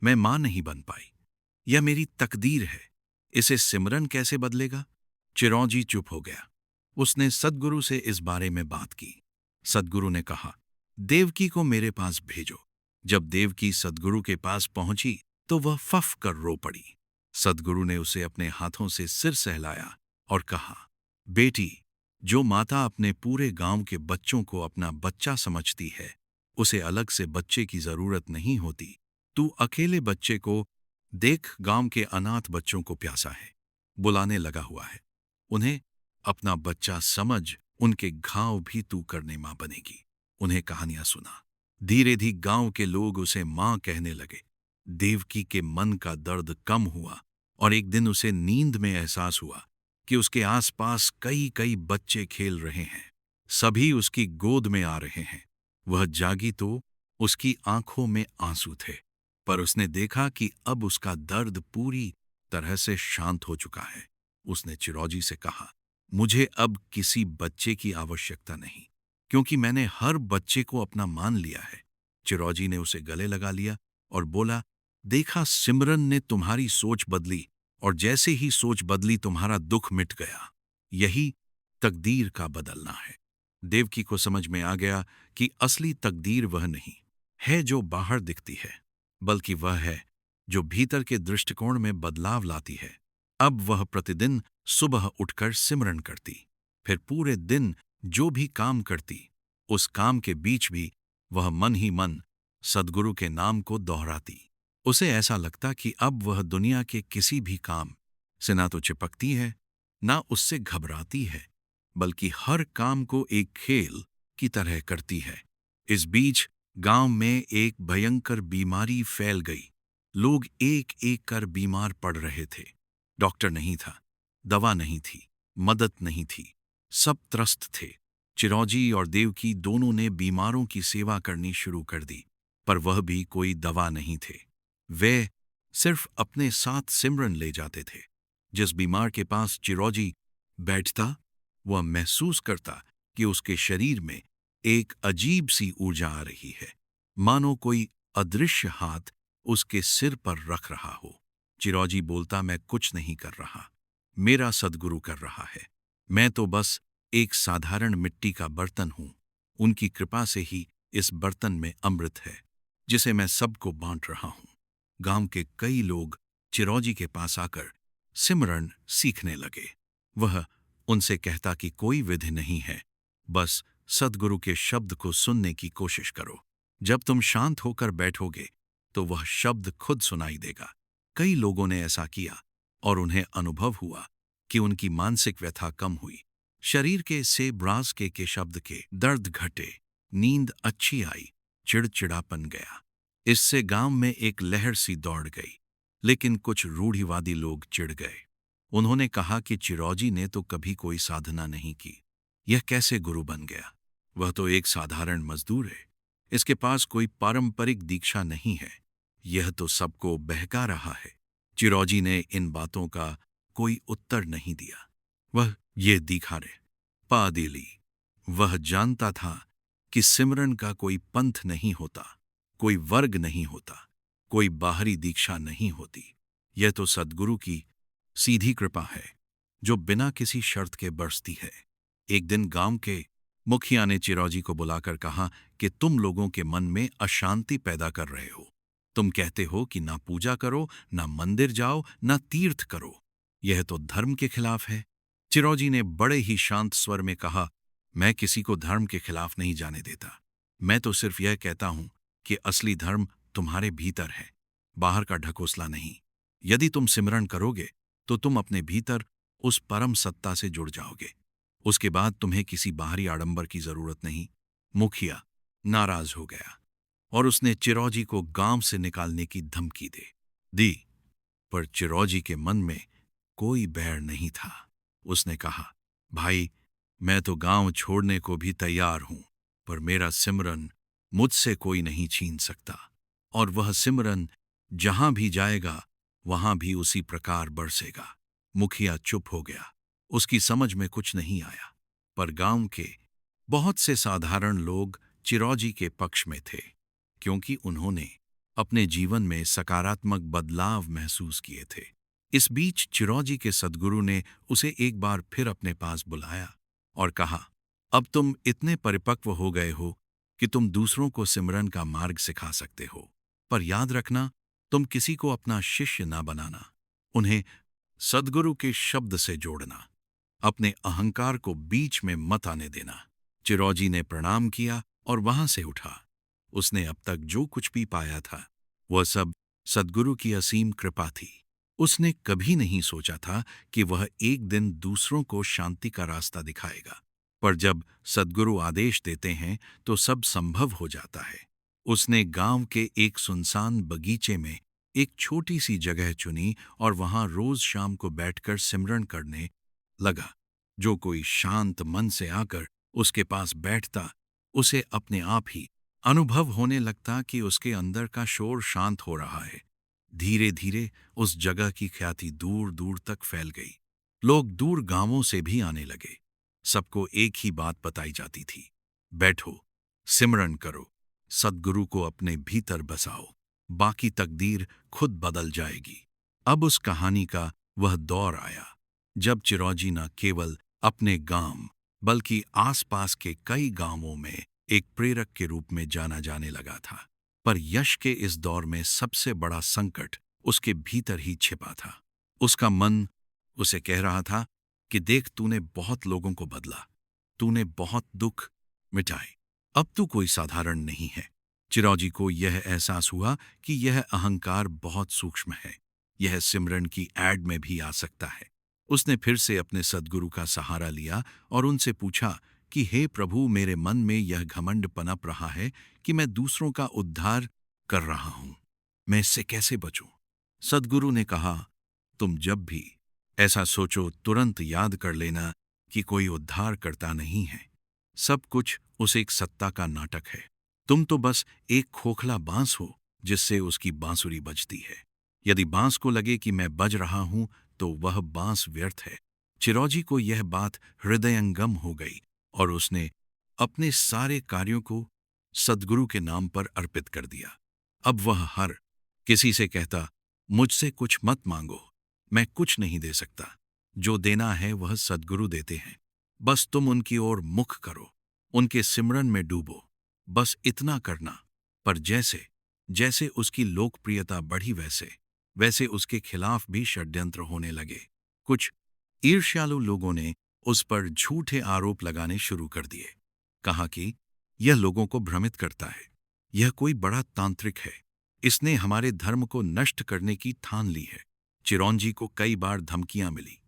मैं मां नहीं बन पाई। यह मेरी तकदीर है, इसे सिमरन कैसे बदलेगा? चिरौंजी चुप हो गया। उसने सद्गुरु से इस बारे में बात की। सद्गुरु ने कहा, देवकी को मेरे पास भेजो। जब देवकी सद्गुरु के पास पहुंची तो वह फफ कर रो पड़ी। सद्गुरु ने उसे अपने हाथों से सिर सहलाया और कहा, बेटी, जो माता अपने पूरे गांव के बच्चों को अपना बच्चा समझती है, उसे अलग से बच्चे की जरूरत नहीं होती। तू अकेले बच्चे को देख, गांव के अनाथ बच्चों को प्यासा है, बुलाने लगा हुआ है। उन्हें अपना बच्चा समझ, उनके घाव भी तू करने मां बनेगी। उन्हें कहानियां सुना। धीरे धीरे गांव के लोग उसे मां कहने लगे। देवकी के मन का दर्द कम हुआ और एक दिन उसे नींद में एहसास हुआ कि उसके आसपास कई कई बच्चे खेल रहे हैं। सभी उसकी गोद में आ रहे हैं। वह जागी तो उसकी आंखों में आंसू थे, पर उसने देखा कि अब उसका दर्द पूरी तरह से शांत हो चुका है। उसने चिरौजी से कहा, मुझे अब किसी बच्चे की आवश्यकता नहीं, क्योंकि मैंने हर बच्चे को अपना मान लिया है। चिरौजी ने उसे गले लगा लिया और बोला, देखा, सिमरन ने तुम्हारी सोच बदली, और जैसे ही सोच बदली तुम्हारा दुख मिट गया। यही तकदीर का बदलना है। देवकी को समझ में आ गया कि असली तकदीर वह नहीं है जो बाहर दिखती है, बल्कि वह है जो भीतर के दृष्टिकोण में बदलाव लाती है। अब वह प्रतिदिन सुबह उठकर सिमरन करती, फिर पूरे दिन जो भी काम करती, उस काम के बीच भी वह मन ही मन सद्गुरु के नाम को दोहराती। उसे ऐसा लगता कि अब वह दुनिया के किसी भी काम से ना तो चिपकती है, ना उससे घबराती है, बल्कि हर काम को एक खेल की तरह करती है। इस बीच गांव में एक भयंकर बीमारी फैल गई। लोग एक एक कर बीमार पड़ रहे थे। डॉक्टर नहीं था, दवा नहीं थी, मदद नहीं थी, सब त्रस्त थे। चिरौजी और देवकी दोनों ने बीमारों की सेवा करनी शुरू कर दी, पर वह भी कोई दवा नहीं थे। वे सिर्फ अपने साथ सिमरन ले जाते थे। जिस बीमार के पास चिरौजी बैठता, वह महसूस करता कि उसके शरीर में एक अजीब सी ऊर्जा आ रही है, मानो कोई अदृश्य हाथ उसके सिर पर रख रहा हो। चिरौजी बोलता, मैं कुछ नहीं कर रहा, मेरा सद्गुरु कर रहा है। मैं तो बस एक साधारण मिट्टी का बर्तन हूं। उनकी कृपा से ही इस बर्तन में अमृत है, जिसे मैं सबको बांट रहा हूं। गांव के कई लोग चिरौजी के पास आकर सिमरन सीखने लगे। वह उनसे कहता कि कोई विधि नहीं है, बस सद्गुरु के शब्द को सुनने की कोशिश करो। जब तुम शांत होकर बैठोगे तो वह शब्द खुद सुनाई देगा। कई लोगों ने ऐसा किया और उन्हें अनुभव हुआ कि उनकी मानसिक व्यथा कम हुई। शरीर के से ब्रास के शब्द के दर्द घटे, नींद अच्छी आई, चिड़चिड़ापन गया। इससे गांव में एक लहर सी दौड़ गई। लेकिन कुछ रूढ़िवादी लोग चिढ़ गए। उन्होंने कहा कि चिरौजी ने तो कभी कोई साधना नहीं की, यह कैसे गुरु बन गया? वह तो एक साधारण मजदूर है, इसके पास कोई पारंपरिक दीक्षा नहीं है, यह तो सबको बहका रहा है। चिरौजी ने इन बातों का कोई उत्तर नहीं दिया। वह ये दिखारे पा दिली। वह जानता था कि सिमरन का कोई पंथ नहीं होता, कोई वर्ग नहीं होता, कोई बाहरी दीक्षा नहीं होती। यह तो सद्गुरु की सीधी कृपा है, जो बिना किसी शर्त के बरसती है। एक दिन गांव के मुखिया ने चिरौजी को बुलाकर कहा कि तुम लोगों के मन में अशांति पैदा कर रहे हो। तुम कहते हो कि ना पूजा करो, ना मंदिर जाओ, ना तीर्थ करो। यह तो धर्म के खिलाफ है। चिरौजी ने बड़े ही शांत स्वर में कहा, मैं किसी को धर्म के खिलाफ नहीं जाने देता। मैं तो सिर्फ यह कहता हूं कि असली धर्म तुम्हारे भीतर है, बाहर का ढकोसला नहीं। यदि तुम सिमरन करोगे तो तुम अपने भीतर उस परम सत्ता से जुड़ जाओगे। उसके बाद तुम्हें किसी बाहरी आडंबर की जरूरत नहीं। मुखिया नाराज हो गया और उसने चिरौजी को गांव से निकालने की धमकी दे दी। पर चिरौजी के मन में कोई बैर नहीं था। उसने कहा, भाई, मैं तो गांव छोड़ने को भी तैयार हूं, पर मेरा सिमरन मुझसे कोई नहीं छीन सकता। और वह सिमरन जहां भी जाएगा वहां भी उसी प्रकार बरसेगा। मुखिया चुप हो गया। उसकी समझ में कुछ नहीं आया, पर गांव के बहुत से साधारण लोग चिरौजी के पक्ष में थे, क्योंकि उन्होंने अपने जीवन में सकारात्मक बदलाव महसूस किए थे। इस बीच चिरौजी के सद्गुरु ने उसे एक बार फिर अपने पास बुलाया और कहा, अब तुम इतने परिपक्व हो गए हो कि तुम दूसरों को सिमरन का मार्ग सिखा सकते हो, पर याद रखना, तुम किसी को अपना शिष्य ना बनाना। उन्हें सद्गुरु के शब्द से जोड़ना, अपने अहंकार को बीच में मत आने देना। चिरौजी ने प्रणाम किया और वहां से उठा। उसने अब तक जो कुछ भी पाया था वह सब सद्गुरु की असीम कृपा थी। उसने कभी नहीं सोचा था कि वह एक दिन दूसरों को शांति का रास्ता दिखाएगा, पर जब सद्गुरु आदेश देते हैं तो सब संभव हो जाता है। उसने गांव के एक सुनसान बगीचे में एक छोटी सी जगह चुनी और वहां रोज शाम को बैठकर सिमरन करने लगा। जो कोई शांत मन से आकर उसके पास बैठता, उसे अपने आप ही अनुभव होने लगता कि उसके अंदर का शोर शांत हो रहा है। धीरे धीरे उस जगह की ख्याति दूर दूर तक फैल गई। लोग दूर गांवों से भी आने लगे। सबको एक ही बात बताई जाती थी, बैठो, सिमरन करो, सद्गुरु को अपने भीतर बसाओ, बाकी तकदीर खुद बदल जाएगी। अब उस कहानी का वह दौर आया जब चिरौजी न केवल अपने गांव बल्कि आसपास के कई गांवों में एक प्रेरक के रूप में जाना जाने लगा था। पर यश के इस दौर में सबसे बड़ा संकट उसके भीतर ही छिपा था। उसका मन उसे कह रहा था कि देख, तूने बहुत लोगों को बदला, तूने बहुत दुख मिटाए, अब तू कोई साधारण नहीं है। चिरौजी को यह एहसास हुआ कि यह अहंकार बहुत सूक्ष्म है, यह सिमरन की ऐड में भी आ सकता है। उसने फिर से अपने सद्गुरु का सहारा लिया और उनसे पूछा कि हे प्रभु, मेरे मन में यह घमंड पनप रहा है कि मैं दूसरों का उद्धार कर रहा हूं, मैं इससे कैसे बचूं? सद्गुरु ने कहा, तुम जब भी ऐसा सोचो तुरंत याद कर लेना कि कोई उद्धार करता नहीं है। सब कुछ उस एक सत्ता का नाटक है। तुम तो बस एक खोखला बांस हो जिससे उसकी बांसुरी बजती है। यदि बांस को लगे कि मैं बज रहा हूं तो वह बांस व्यर्थ है। चिरौजी को यह बात हृदयंगम हो गई और उसने अपने सारे कार्यों को सद्गुरु के नाम पर अर्पित कर दिया। अब वह हर किसी से कहता, मुझसे कुछ मत मांगो, मैं कुछ नहीं दे सकता। जो देना है वह सद्गुरु देते हैं। बस तुम उनकी ओर मुख करो, उनके सिमरन में डूबो, बस इतना करना। पर जैसे जैसे उसकी लोकप्रियता बढ़ी वैसे वैसे उसके खिलाफ भी षड्यंत्र होने लगे। कुछ ईर्ष्यालु लोगों ने उस पर झूठे आरोप लगाने शुरू कर दिए। कहा कि यह लोगों को भ्रमित करता है, यह कोई बड़ा तांत्रिक है, इसने हमारे धर्म को नष्ट करने की ठान ली है। चिरौंजी को कई बार धमकियां मिली,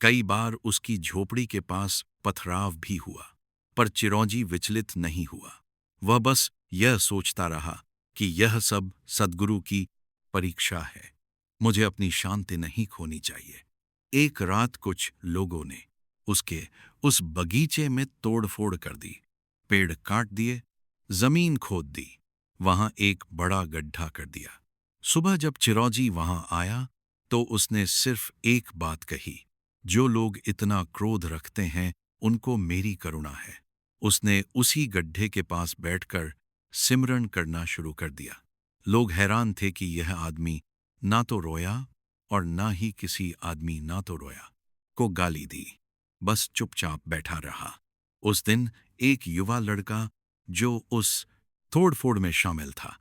कई बार उसकी झोपड़ी के पास पथराव भी हुआ, पर चिरौंजी विचलित नहीं हुआ। वह बस यह सोचता रहा कि यह सब सद्गुरु की परीक्षा है, मुझे अपनी शांति नहीं खोनी चाहिए। एक रात कुछ लोगों ने उसके उस बगीचे में तोड़फोड़ कर दी, पेड़ काट दिए, जमीन खोद दी, वहां एक बड़ा गड्ढा कर दिया। सुबह जब चिरौजी वहां आया तो उसने सिर्फ एक बात कही, जो लोग इतना क्रोध रखते हैं उनको मेरी करुणा है। उसने उसी गड्ढे के पास बैठकर सिमरन करना शुरू कर दिया। लोग हैरान थे कि यह आदमी ना तो रोया और ना ही किसी आदमी ना तो रोया को गाली दी, बस चुपचाप बैठा रहा। उस दिन एक युवा लड़का जो उस तोड़फोड़ में शामिल था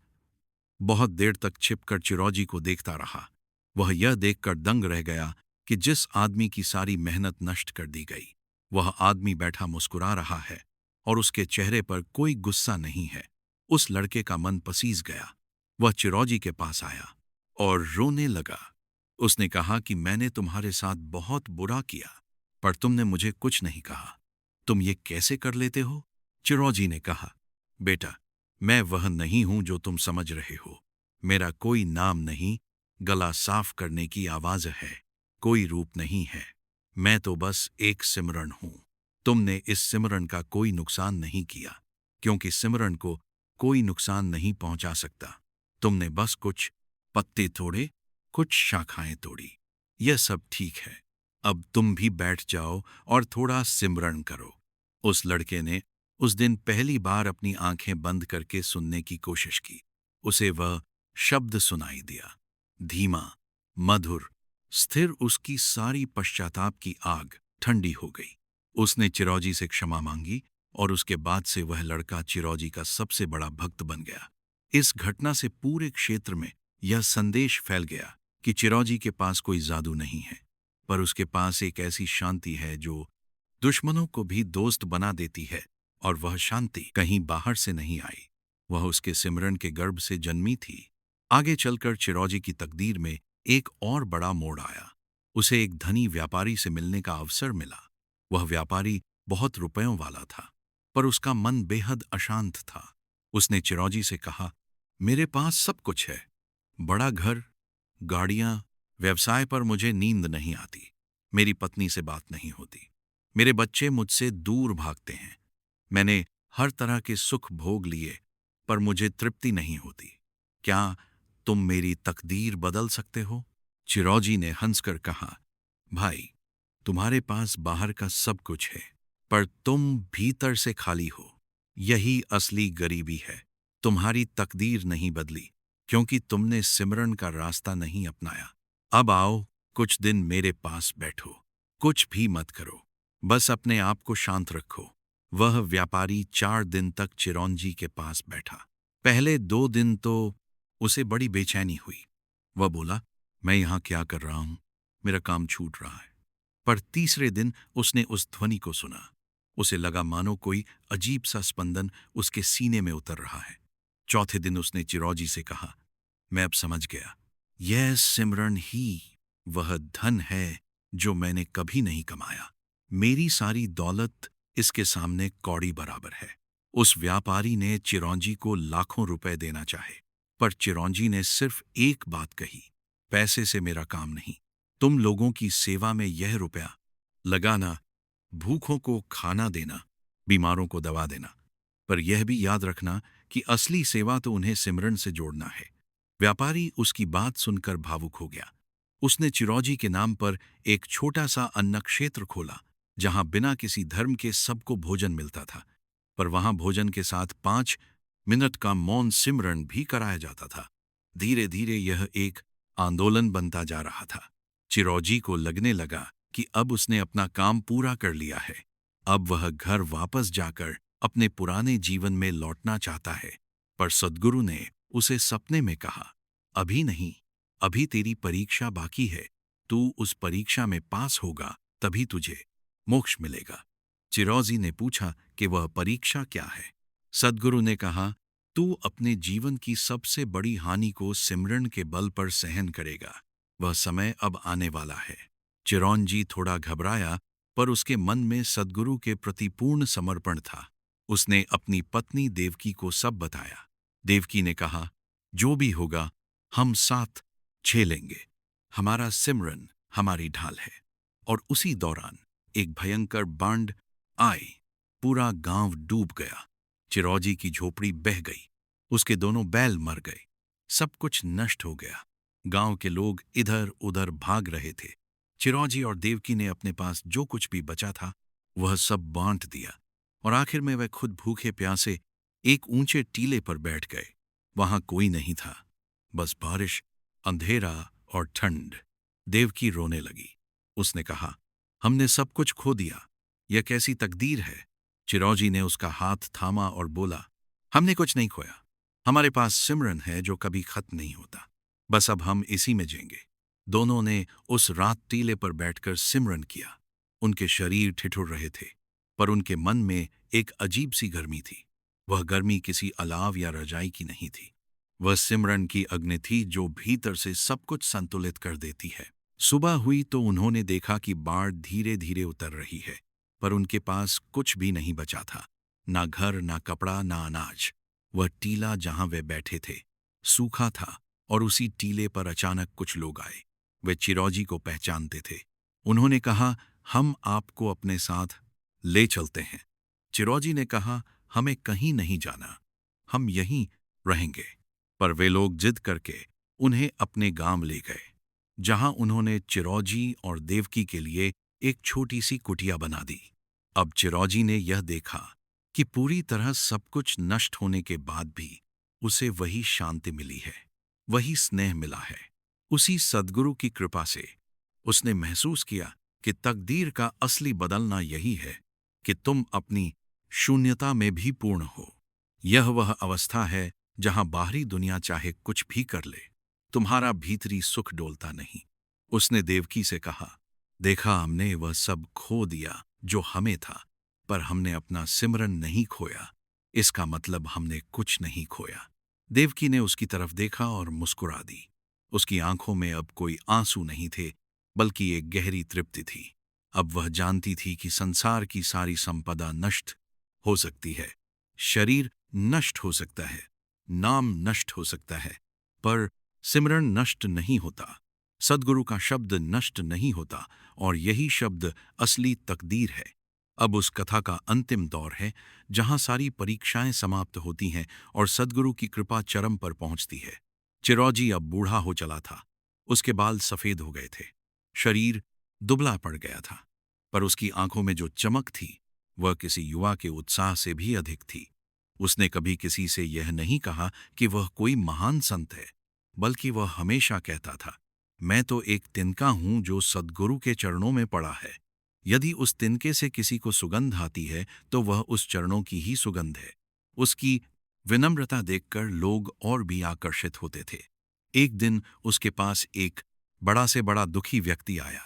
बहुत देर तक छिपकर चिरौजी को देखता रहा। वह यह देखकर दंग रह गया कि जिस आदमी की सारी मेहनत नष्ट कर दी गई, वह आदमी बैठा मुस्कुरा रहा है और उसके चेहरे पर कोई गुस्सा नहीं है। उस लड़के का मन पसीज गया। वह चिरौजी के पास आया और रोने लगा। उसने कहा कि मैंने तुम्हारे साथ बहुत बुरा किया, पर तुमने मुझे कुछ नहीं कहा। तुम ये कैसे कर लेते हो? चिरौजी ने कहा, बेटा, मैं वह नहीं हूं जो तुम समझ रहे हो। मेरा कोई नाम नहीं, गला साफ करने की आवाज है, कोई रूप नहीं है। मैं तो बस एक सिमरन हूं। तुमने इस सिमरन का कोई नुकसान नहीं किया, क्योंकि सिमरन को कोई नुकसान नहीं पहुंचा सकता। तुमने बस कुछ पत्ते तोड़े, कुछ शाखाएं तोड़ी। यह सब ठीक है। अब तुम भी बैठ जाओ और थोड़ा सिमरन करो। उस लड़के ने उस दिन पहली बार अपनी आंखें बंद करके सुनने की कोशिश की। उसे वह शब्द सुनाई दिया, धीमा, मधुर, स्थिर। उसकी सारी पश्चाताप की आग ठंडी हो गई। उसने चिरौजी से क्षमा मांगी और उसके बाद से वह लड़का चिरौजी का सबसे बड़ा भक्त बन गया। इस घटना से पूरे क्षेत्र में यह संदेश फैल गया कि चिरौजी के पास कोई जादू नहीं है, पर उसके पास एक ऐसी शांति है जो दुश्मनों को भी दोस्त बना देती है। और वह शांति कहीं बाहर से नहीं आई, वह उसके सिमरन के गर्भ से जन्मी थी। आगे चलकर चिरौजी की तकदीर में एक और बड़ा मोड़ आया। उसे एक धनी व्यापारी से मिलने का अवसर मिला। वह व्यापारी बहुत रुपयों वाला था, पर उसका मन बेहद अशांत था। उसने चिरौजी से कहा, मेरे पास सब कुछ है, बड़ा घर, गाड़ियां, व्यवसाय, पर मुझे नींद नहीं आती। मेरी पत्नी से बात नहीं होती। मेरे बच्चे मुझसे दूर भागते हैं। मैंने हर तरह के सुख भोग लिए, पर मुझे तृप्ति नहीं होती। क्या तुम मेरी तकदीर बदल सकते हो? चिरौजी ने हंसकर कहा, भाई, तुम्हारे पास बाहर का सब कुछ है, पर तुम भीतर से खाली हो। यही असली गरीबी है। तुम्हारी तकदीर नहीं बदली, क्योंकि तुमने सिमरन का रास्ता नहीं अपनाया। अब आओ, कुछ दिन मेरे पास बैठो, कुछ भी मत करो, बस अपने आप को शांत रखो। वह व्यापारी 4 दिन तक चिरौंजी के पास बैठा। पहले 2 दिन तो उसे बड़ी बेचैनी हुई। वह बोला, मैं यहां क्या कर रहा हूं? मेरा काम छूट रहा है। पर तीसरे दिन उसने उस ध्वनि को सुना। उसे लगा मानो कोई अजीब सा स्पंदन उसके सीने में उतर रहा है। चौथे दिन उसने चिरौजी से कहा, मैं अब समझ गया। यह सिमरन ही वह धन है जो मैंने कभी नहीं कमाया। मेरी सारी दौलत इसके सामने कौड़ी बराबर है। उस व्यापारी ने चिरौंजी को लाखों रुपए देना चाहे, पर चिरौंजी ने सिर्फ एक बात कही, पैसे से मेरा काम नहीं। तुम लोगों की सेवा में यह रुपया लगाना, भूखों को खाना देना, बीमारों को दवा देना, पर यह भी याद रखना कि असली सेवा तो उन्हें सिमरन से जोड़ना है। व्यापारी उसकी बात सुनकर भावुक हो गया। उसने चिरौजी के नाम पर एक छोटा सा अन्न क्षेत्र खोला, जहां बिना किसी धर्म के सबको भोजन मिलता था, पर वहां भोजन के साथ 5 मिनट का मौन सिमरन भी कराया जाता था। धीरे धीरे यह एक आंदोलन बनता जा रहा था। चिरौजी को लगने लगा कि अब उसने अपना काम पूरा कर लिया है। अब वह घर वापस जाकर अपने पुराने जीवन में लौटना चाहता है, पर सद्गुरु ने उसे सपने में कहा, अभी नहीं, अभी तेरी परीक्षा बाकी है। तू उस परीक्षा में पास होगा, तभी तुझे मोक्ष मिलेगा। चिरौजी ने पूछा कि वह परीक्षा क्या है? सद्गुरु ने कहा, तू अपने जीवन की सबसे बड़ी हानि को सिमरन के बल पर सहन करेगा। वह समय अब आने वाला है। चिरौंजी थोड़ा घबराया, पर उसके मन में सद्गुरु के प्रति पूर्ण समर्पण था। उसने अपनी पत्नी देवकी को सब बताया। देवकी ने कहा, जो भी होगा हम साथ झेलेंगे। हमारा सिमरन हमारी ढाल है। और उसी दौरान एक भयंकर बाढ़ आई। पूरा गांव डूब गया। चिरौजी की झोपड़ी बह गई। उसके दोनों बैल मर गए। सब कुछ नष्ट हो गया। गांव के लोग इधर उधर भाग रहे थे। चिरौजी और देवकी ने अपने पास जो कुछ भी बचा था वह सब बांट दिया, और आखिर में वह खुद भूखे प्यासे एक ऊंचे टीले पर बैठ गए। वहां कोई नहीं था, बस बारिश, अंधेरा और ठंड। देवकी रोने लगी। उसने कहा, हमने सब कुछ खो दिया, यह कैसी तकदीर है। चिरौजी ने उसका हाथ थामा और बोला, हमने कुछ नहीं खोया। हमारे पास सिमरन है जो कभी खत्म नहीं होता। बस अब हम इसी में जिएंगे। दोनों ने उस रात टीले पर बैठकर सिमरन किया। उनके शरीर ठिठुर रहे थे, पर उनके मन में एक अजीब सी गर्मी थी। वह गर्मी किसी अलाव या रजाई की नहीं थी। वह सिमरन की अग्नि थी जो भीतर से सब कुछ संतुलित कर देती है। सुबह हुई तो उन्होंने देखा कि बाढ़ धीरे धीरे उतर रही है, पर उनके पास कुछ भी नहीं बचा था। ना घर, ना कपड़ा, ना अनाज। वह टीला जहां वे बैठे थे सूखा था, और उसी टीले पर अचानक कुछ लोग आए। वे चिरौजी को पहचानते थे। उन्होंने कहा, हम आपको अपने साथ ले चलते हैं। चिरौजी ने कहा, हमें कहीं नहीं जाना, हम यहीं रहेंगे। पर वे लोग जिद करके उन्हें अपने गांव ले गए, जहां उन्होंने चिरौजी और देवकी के लिए एक छोटी सी कुटिया बना दी। अब चिरौजी ने यह देखा कि पूरी तरह सब कुछ नष्ट होने के बाद भी उसे वही शांति मिली है, वही स्नेह मिला है। उसी सद्गुरु की कृपा से उसने महसूस किया कि तकदीर का असली बदलना यही है कि तुम अपनी शून्यता में भी पूर्ण हो। यह वह अवस्था है जहां बाहरी दुनिया चाहे कुछ भी कर ले, तुम्हारा भीतरी सुख डोलता नहीं। उसने देवकी से कहा, देखा, हमने वह सब खो दिया जो हमें था, पर हमने अपना सिमरन नहीं खोया। इसका मतलब हमने कुछ नहीं खोया। देवकी ने उसकी तरफ देखा और मुस्कुरा दी। उसकी आंखों में अब कोई आंसू नहीं थे, बल्कि एक गहरी तृप्ति थी। अब वह जानती थी कि संसार की सारी संपदा नष्ट हो सकती है, शरीर नष्ट हो सकता है, नाम नष्ट हो सकता है, पर सिमरन नष्ट नहीं होता। सद्गुरु का शब्द नष्ट नहीं होता, और यही शब्द असली तकदीर है। अब उस कथा का अंतिम दौर है, जहां सारी परीक्षाएं समाप्त होती हैं और सद्गुरु की कृपा चरम पर पहुंचती है। चिरौजी अब बूढ़ा हो चला था। उसके बाल सफेद हो गए थे, शरीर दुबला पड़ गया था, पर उसकी आंखों में जो चमक थी वह किसी युवा के उत्साह से भी अधिक थी। उसने कभी किसी से यह नहीं कहा कि वह कोई महान संत है, बल्कि वह हमेशा कहता था, मैं तो एक तिनका हूं जो सद्गुरु के चरणों में पड़ा है। यदि उस तिनके से किसी को सुगंध आती है तो वह उस चरणों की ही सुगंध है। उसकी विनम्रता देखकर लोग और भी आकर्षित होते थे। एक दिन उसके पास एक बड़ा से बड़ा दुखी व्यक्ति आया।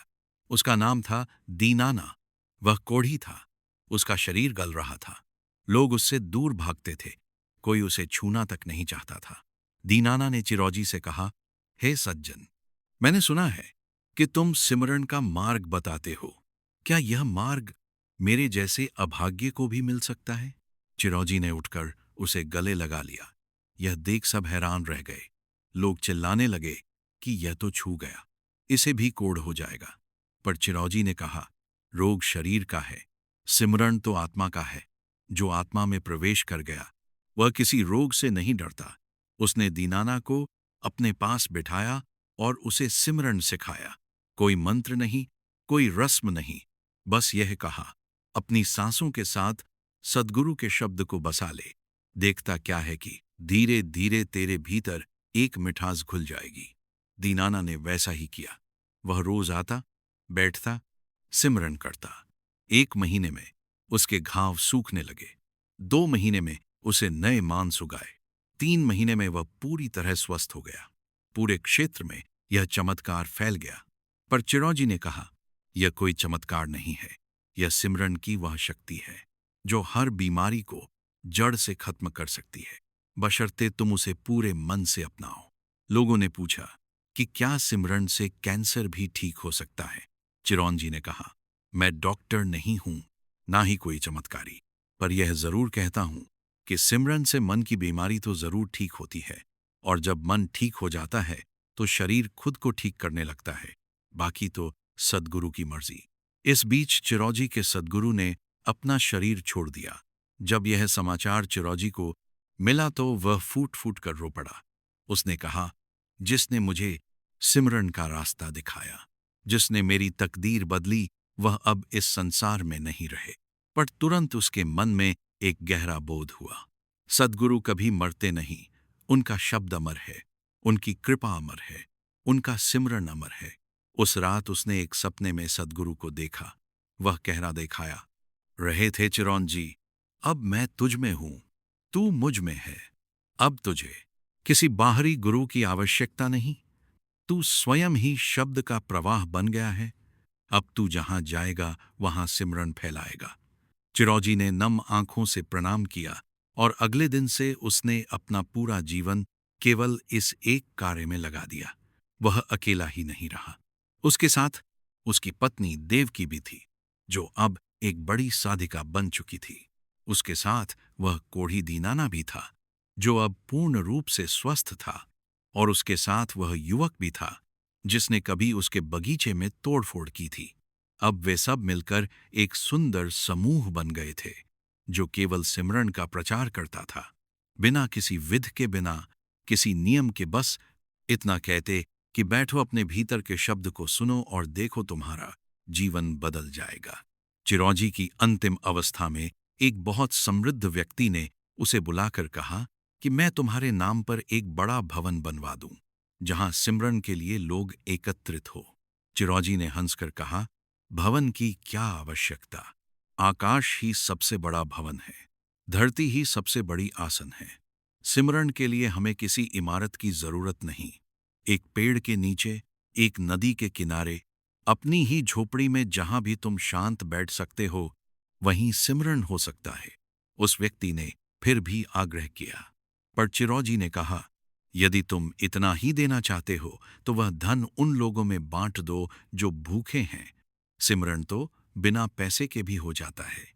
उसका नाम था दीनाना। वह कोढ़ी था, उसका शरीर गल रहा था। लोग उससे दूर भागते थे, कोई उसे छूना तक नहीं चाहता था। दीनाना ने चिरौजी से कहा, हे सज्जन, मैंने सुना है कि तुम सिमरन का मार्ग बताते हो। क्या यह मार्ग मेरे जैसे अभाग्य को भी मिल सकता है? चिरौजी ने उठकर उसे गले लगा लिया। यह देख सब हैरान रह गए। लोग चिल्लाने लगे कि यह तो छू गया, इसे भी कोढ़ हो जाएगा। पर चिरौजी ने कहा, रोग शरीर का है, सिमरन तो आत्मा का है। जो आत्मा में प्रवेश कर गया वह किसी रोग से नहीं डरता। उसने दीनाना को अपने पास बिठाया और उसे सिमरन सिखाया। कोई मंत्र नहीं, कोई रस्म नहीं, बस यह कहा, अपनी सांसों के साथ सद्गुरु के शब्द को बसा ले। देखता क्या है कि धीरे धीरे तेरे भीतर एक मिठास घुल जाएगी। दीनाना ने वैसा ही किया। वह रोज आता, बैठता, सिमरन करता। 1 महीने में उसके घाव सूखने लगे। 2 महीने में उसे नए मांस उगाए। 3 महीने में वह पूरी तरह स्वस्थ हो गया। पूरे क्षेत्र में यह चमत्कार फैल गया। पर चिरौजी ने कहा, यह कोई चमत्कार नहीं है, यह सिमरन की वह शक्ति है जो हर बीमारी को जड़ से खत्म कर सकती है, बशर्ते तुम उसे पूरे मन से अपनाओ। लोगों ने पूछा कि क्या सिमरन से कैंसर भी ठीक हो सकता है? चिरौंजी ने कहा, मैं डॉक्टर नहीं हूं, ना ही कोई चमत्कारी, पर यह जरूर कहता हूं कि सिमरन से मन की बीमारी तो जरूर ठीक होती है, और जब मन ठीक हो जाता है तो शरीर खुद को ठीक करने लगता है। बाकी तो सद्गुरु की मर्जी। इस बीच चिरौजी के सद्गुरु ने अपना शरीर छोड़ दिया। जब यह समाचार चिरौजी को मिला तो वह फूट फूट कर रो पड़ा। उसने कहा, जिसने मुझे सिमरन का रास्ता दिखाया, जिसने मेरी तकदीर बदली, वह अब इस संसार में नहीं रहे। पर तुरंत उसके मन में एक गहरा बोध हुआ, सद्गुरु कभी मरते नहीं, उनका शब्द अमर है, उनकी कृपा अमर है, उनका सिमरन अमर है। उस रात उसने एक सपने में सद्गुरु को देखा। वह कहरा दिखाया रहे थे, चिरौंजी, अब मैं तुझ में हूं, तू मुझ में है। अब तुझे किसी बाहरी गुरु की आवश्यकता नहीं, तू स्वयं ही शब्द का प्रवाह बन गया है। अब तू जहां जाएगा वहां सिमरन फैलाएगा। चिरौजी ने नम आंखों से प्रणाम किया और अगले दिन से उसने अपना पूरा जीवन केवल इस एक कार्य में लगा दिया। वह अकेला ही नहीं रहा, उसके साथ उसकी पत्नी देवकी भी थी, जो अब एक बड़ी साधिका बन चुकी थी। उसके साथ वह कोढ़ी दीनाना भी था, जो अब पूर्ण रूप से स्वस्थ था। और उसके साथ वह युवक भी था, जिसने कभी उसके बगीचे में तोड़फोड़ की थी। अब वे सब मिलकर एक सुंदर समूह बन गए थे, जो केवल सिमरन का प्रचार करता था, बिना किसी विध के, बिना किसी नियम के। बस इतना कहते कि बैठो, अपने भीतर के शब्द को सुनो और देखो, तुम्हारा जीवन बदल जाएगा। चिरौजी की अंतिम अवस्था में एक बहुत समृद्ध व्यक्ति ने उसे बुलाकर कहा कि मैं तुम्हारे नाम पर एक बड़ा भवन बनवा दूं, जहां सिमरन के लिए लोग एकत्रित हो। चिरौजी ने हंसकर कहा, भवन की क्या आवश्यकता? आकाश ही सबसे बड़ा भवन है, धरती ही सबसे बड़ी आसन है। सिमरन के लिए हमें किसी इमारत की जरूरत नहीं। एक पेड़ के नीचे, एक नदी के किनारे, अपनी ही झोपड़ी में जहां भी तुम शांत बैठ सकते हो, वहीं सिमरन हो सकता है। उस व्यक्ति ने फिर भी आग्रह किया, पर चिरौजी ने कहा, यदि तुम इतना ही देना चाहते हो तो वह धन उन लोगों में बांट दो जो भूखे हैं। सिमरन तो बिना पैसे के भी हो जाता है।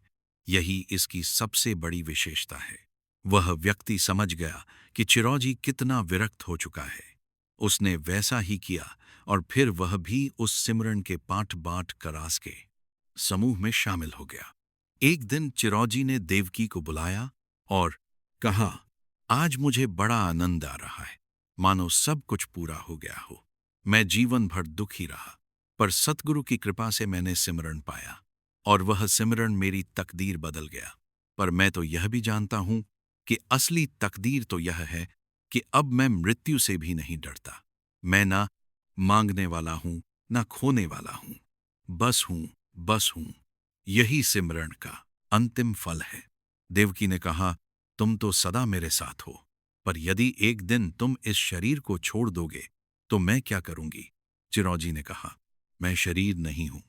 यही इसकी सबसे बड़ी विशेषता है। वह व्यक्ति समझ गया कि चिरौजी कितना विरक्त हो चुका है। उसने वैसा ही किया और फिर वह भी उस सिमरन के पाठ बाँट करास के समूह में शामिल हो गया। एक दिन चिरौजी ने देवकी को बुलाया और कहा, आज मुझे बड़ा आनंद आ रहा है, मानो सब कुछ पूरा हो गया हो। मैं जीवन भर दुखी रहा, पर सतगुरु की कृपा से मैंने सिमरन पाया और वह सिमरन मेरी तकदीर बदल गया। पर मैं तो यह भी जानता हूं कि असली तकदीर तो यह है कि अब मैं मृत्यु से भी नहीं डरता। मैं ना मांगने वाला हूं, ना खोने वाला हूं, बस हूं, बस हूं। यही सिमरन का अंतिम फल है। देवकी ने कहा, तुम तो सदा मेरे साथ हो, पर यदि एक दिन तुम इस शरीर को छोड़ दोगे तो मैं क्या करूंगी? चिरौजी ने कहा, मैं शरीर नहीं हूं,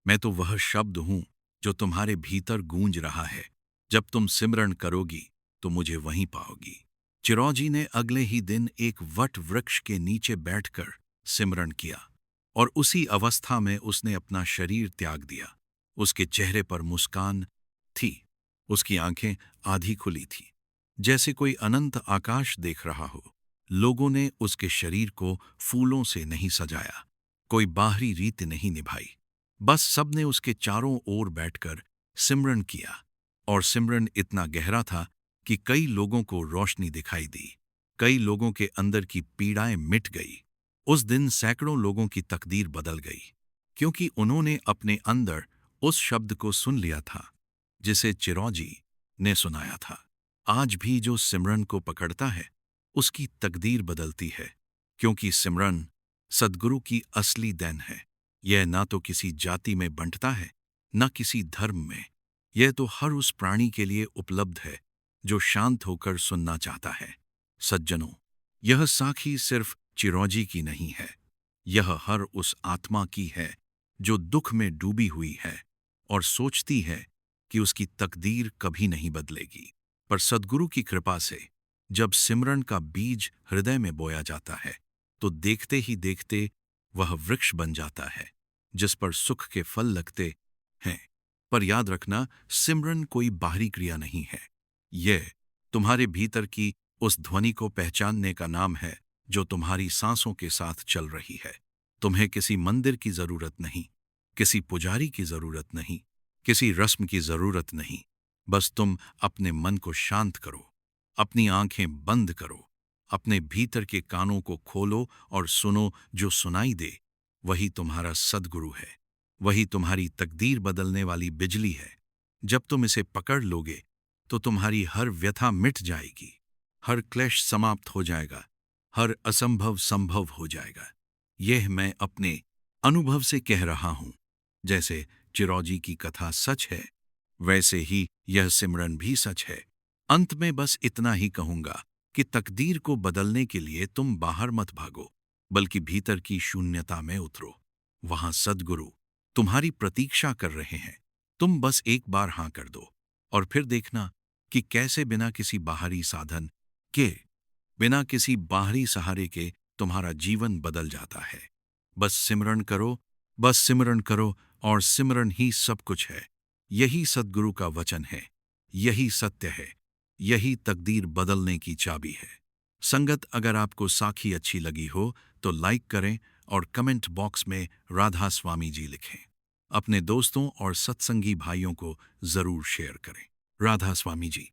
मैं तो वह शब्द हूं जो तुम्हारे भीतर गूंज रहा है। जब तुम सिमरन करोगी तो मुझे वहीं पाओगी। चिरौजी ने अगले ही दिन एक वट वृक्ष के नीचे बैठकर सिमरन किया और उसी अवस्था में उसने अपना शरीर त्याग दिया। उसके चेहरे पर मुस्कान थी, उसकी आंखें आधी खुली थी, जैसे कोई अनंत आकाश देख रहा हो। लोगों ने उसके शरीर को फूलों से नहीं सजाया, कोई बाहरी रीत नहीं निभाई। बस सबने उसके चारों ओर बैठकर सिमरन किया और सिमरन इतना गहरा था कि कई लोगों को रोशनी दिखाई दी, कई लोगों के अंदर की पीड़ाएं मिट गई। उस दिन सैकड़ों लोगों की तकदीर बदल गई, क्योंकि उन्होंने अपने अंदर उस शब्द को सुन लिया था जिसे चिरौजी ने सुनाया था। आज भी जो सिमरन को पकड़ता है उसकी तकदीर बदलती है, क्योंकि सिमरन सद्गुरु की असली देन है। यह ना तो किसी जाति में बंटता है, न किसी धर्म में। यह तो हर उस प्राणी के लिए उपलब्ध है जो शांत होकर सुनना चाहता है। सज्जनों, यह साखी सिर्फ चिरौजी की नहीं है, यह हर उस आत्मा की है जो दुख में डूबी हुई है और सोचती है कि उसकी तकदीर कभी नहीं बदलेगी। पर सद्गुरु की कृपा से जब सिमरन का बीज हृदय में बोया जाता है तो देखते ही देखते वह वृक्ष बन जाता है, जिस पर सुख के फल लगते हैं। पर याद रखना, सिमरन कोई बाहरी क्रिया नहीं है। यह तुम्हारे भीतर की उस ध्वनि को पहचानने का नाम है जो तुम्हारी सांसों के साथ चल रही है। तुम्हें किसी मंदिर की जरूरत नहीं, किसी पुजारी की जरूरत नहीं, किसी रस्म की जरूरत नहीं। बस तुम अपने मन को शांत करो, अपनी आंखें बंद करो, अपने भीतर के कानों को खोलो और सुनो। जो सुनाई दे वही तुम्हारा सद्गुरु है, वही तुम्हारी तकदीर बदलने वाली बिजली है। जब तुम इसे पकड़ लोगे तो तुम्हारी हर व्यथा मिट जाएगी, हर क्लेश समाप्त हो जाएगा, हर असंभव संभव हो जाएगा। यह मैं अपने अनुभव से कह रहा हूं। जैसे चिरौजी की कथा सच है, वैसे ही यह सिमरन भी सच है। अंत में बस इतना ही कहूंगा कि तकदीर को बदलने के लिए तुम बाहर मत भागो, बल्कि भीतर की शून्यता में उतरो। वहां सद्गुरु तुम्हारी प्रतीक्षा कर रहे हैं। तुम बस एक बार हाँ कर दो और फिर देखना कि कैसे बिना किसी बाहरी साधन के, बिना किसी बाहरी सहारे के तुम्हारा जीवन बदल जाता है। बस सिमरण करो, बस सिमरण करो, और सिमरण ही सब कुछ है। यही सद्गुरु का वचन है, यही सत्य है, यही तकदीर बदलने की चाबी है। संगत, अगर आपको साखी अच्छी लगी हो तो लाइक करें और कमेंट बॉक्स में राधा स्वामी जी लिखें। अपने दोस्तों और सत्संगी भाइयों को जरूर शेयर करें। राधा स्वामी जी।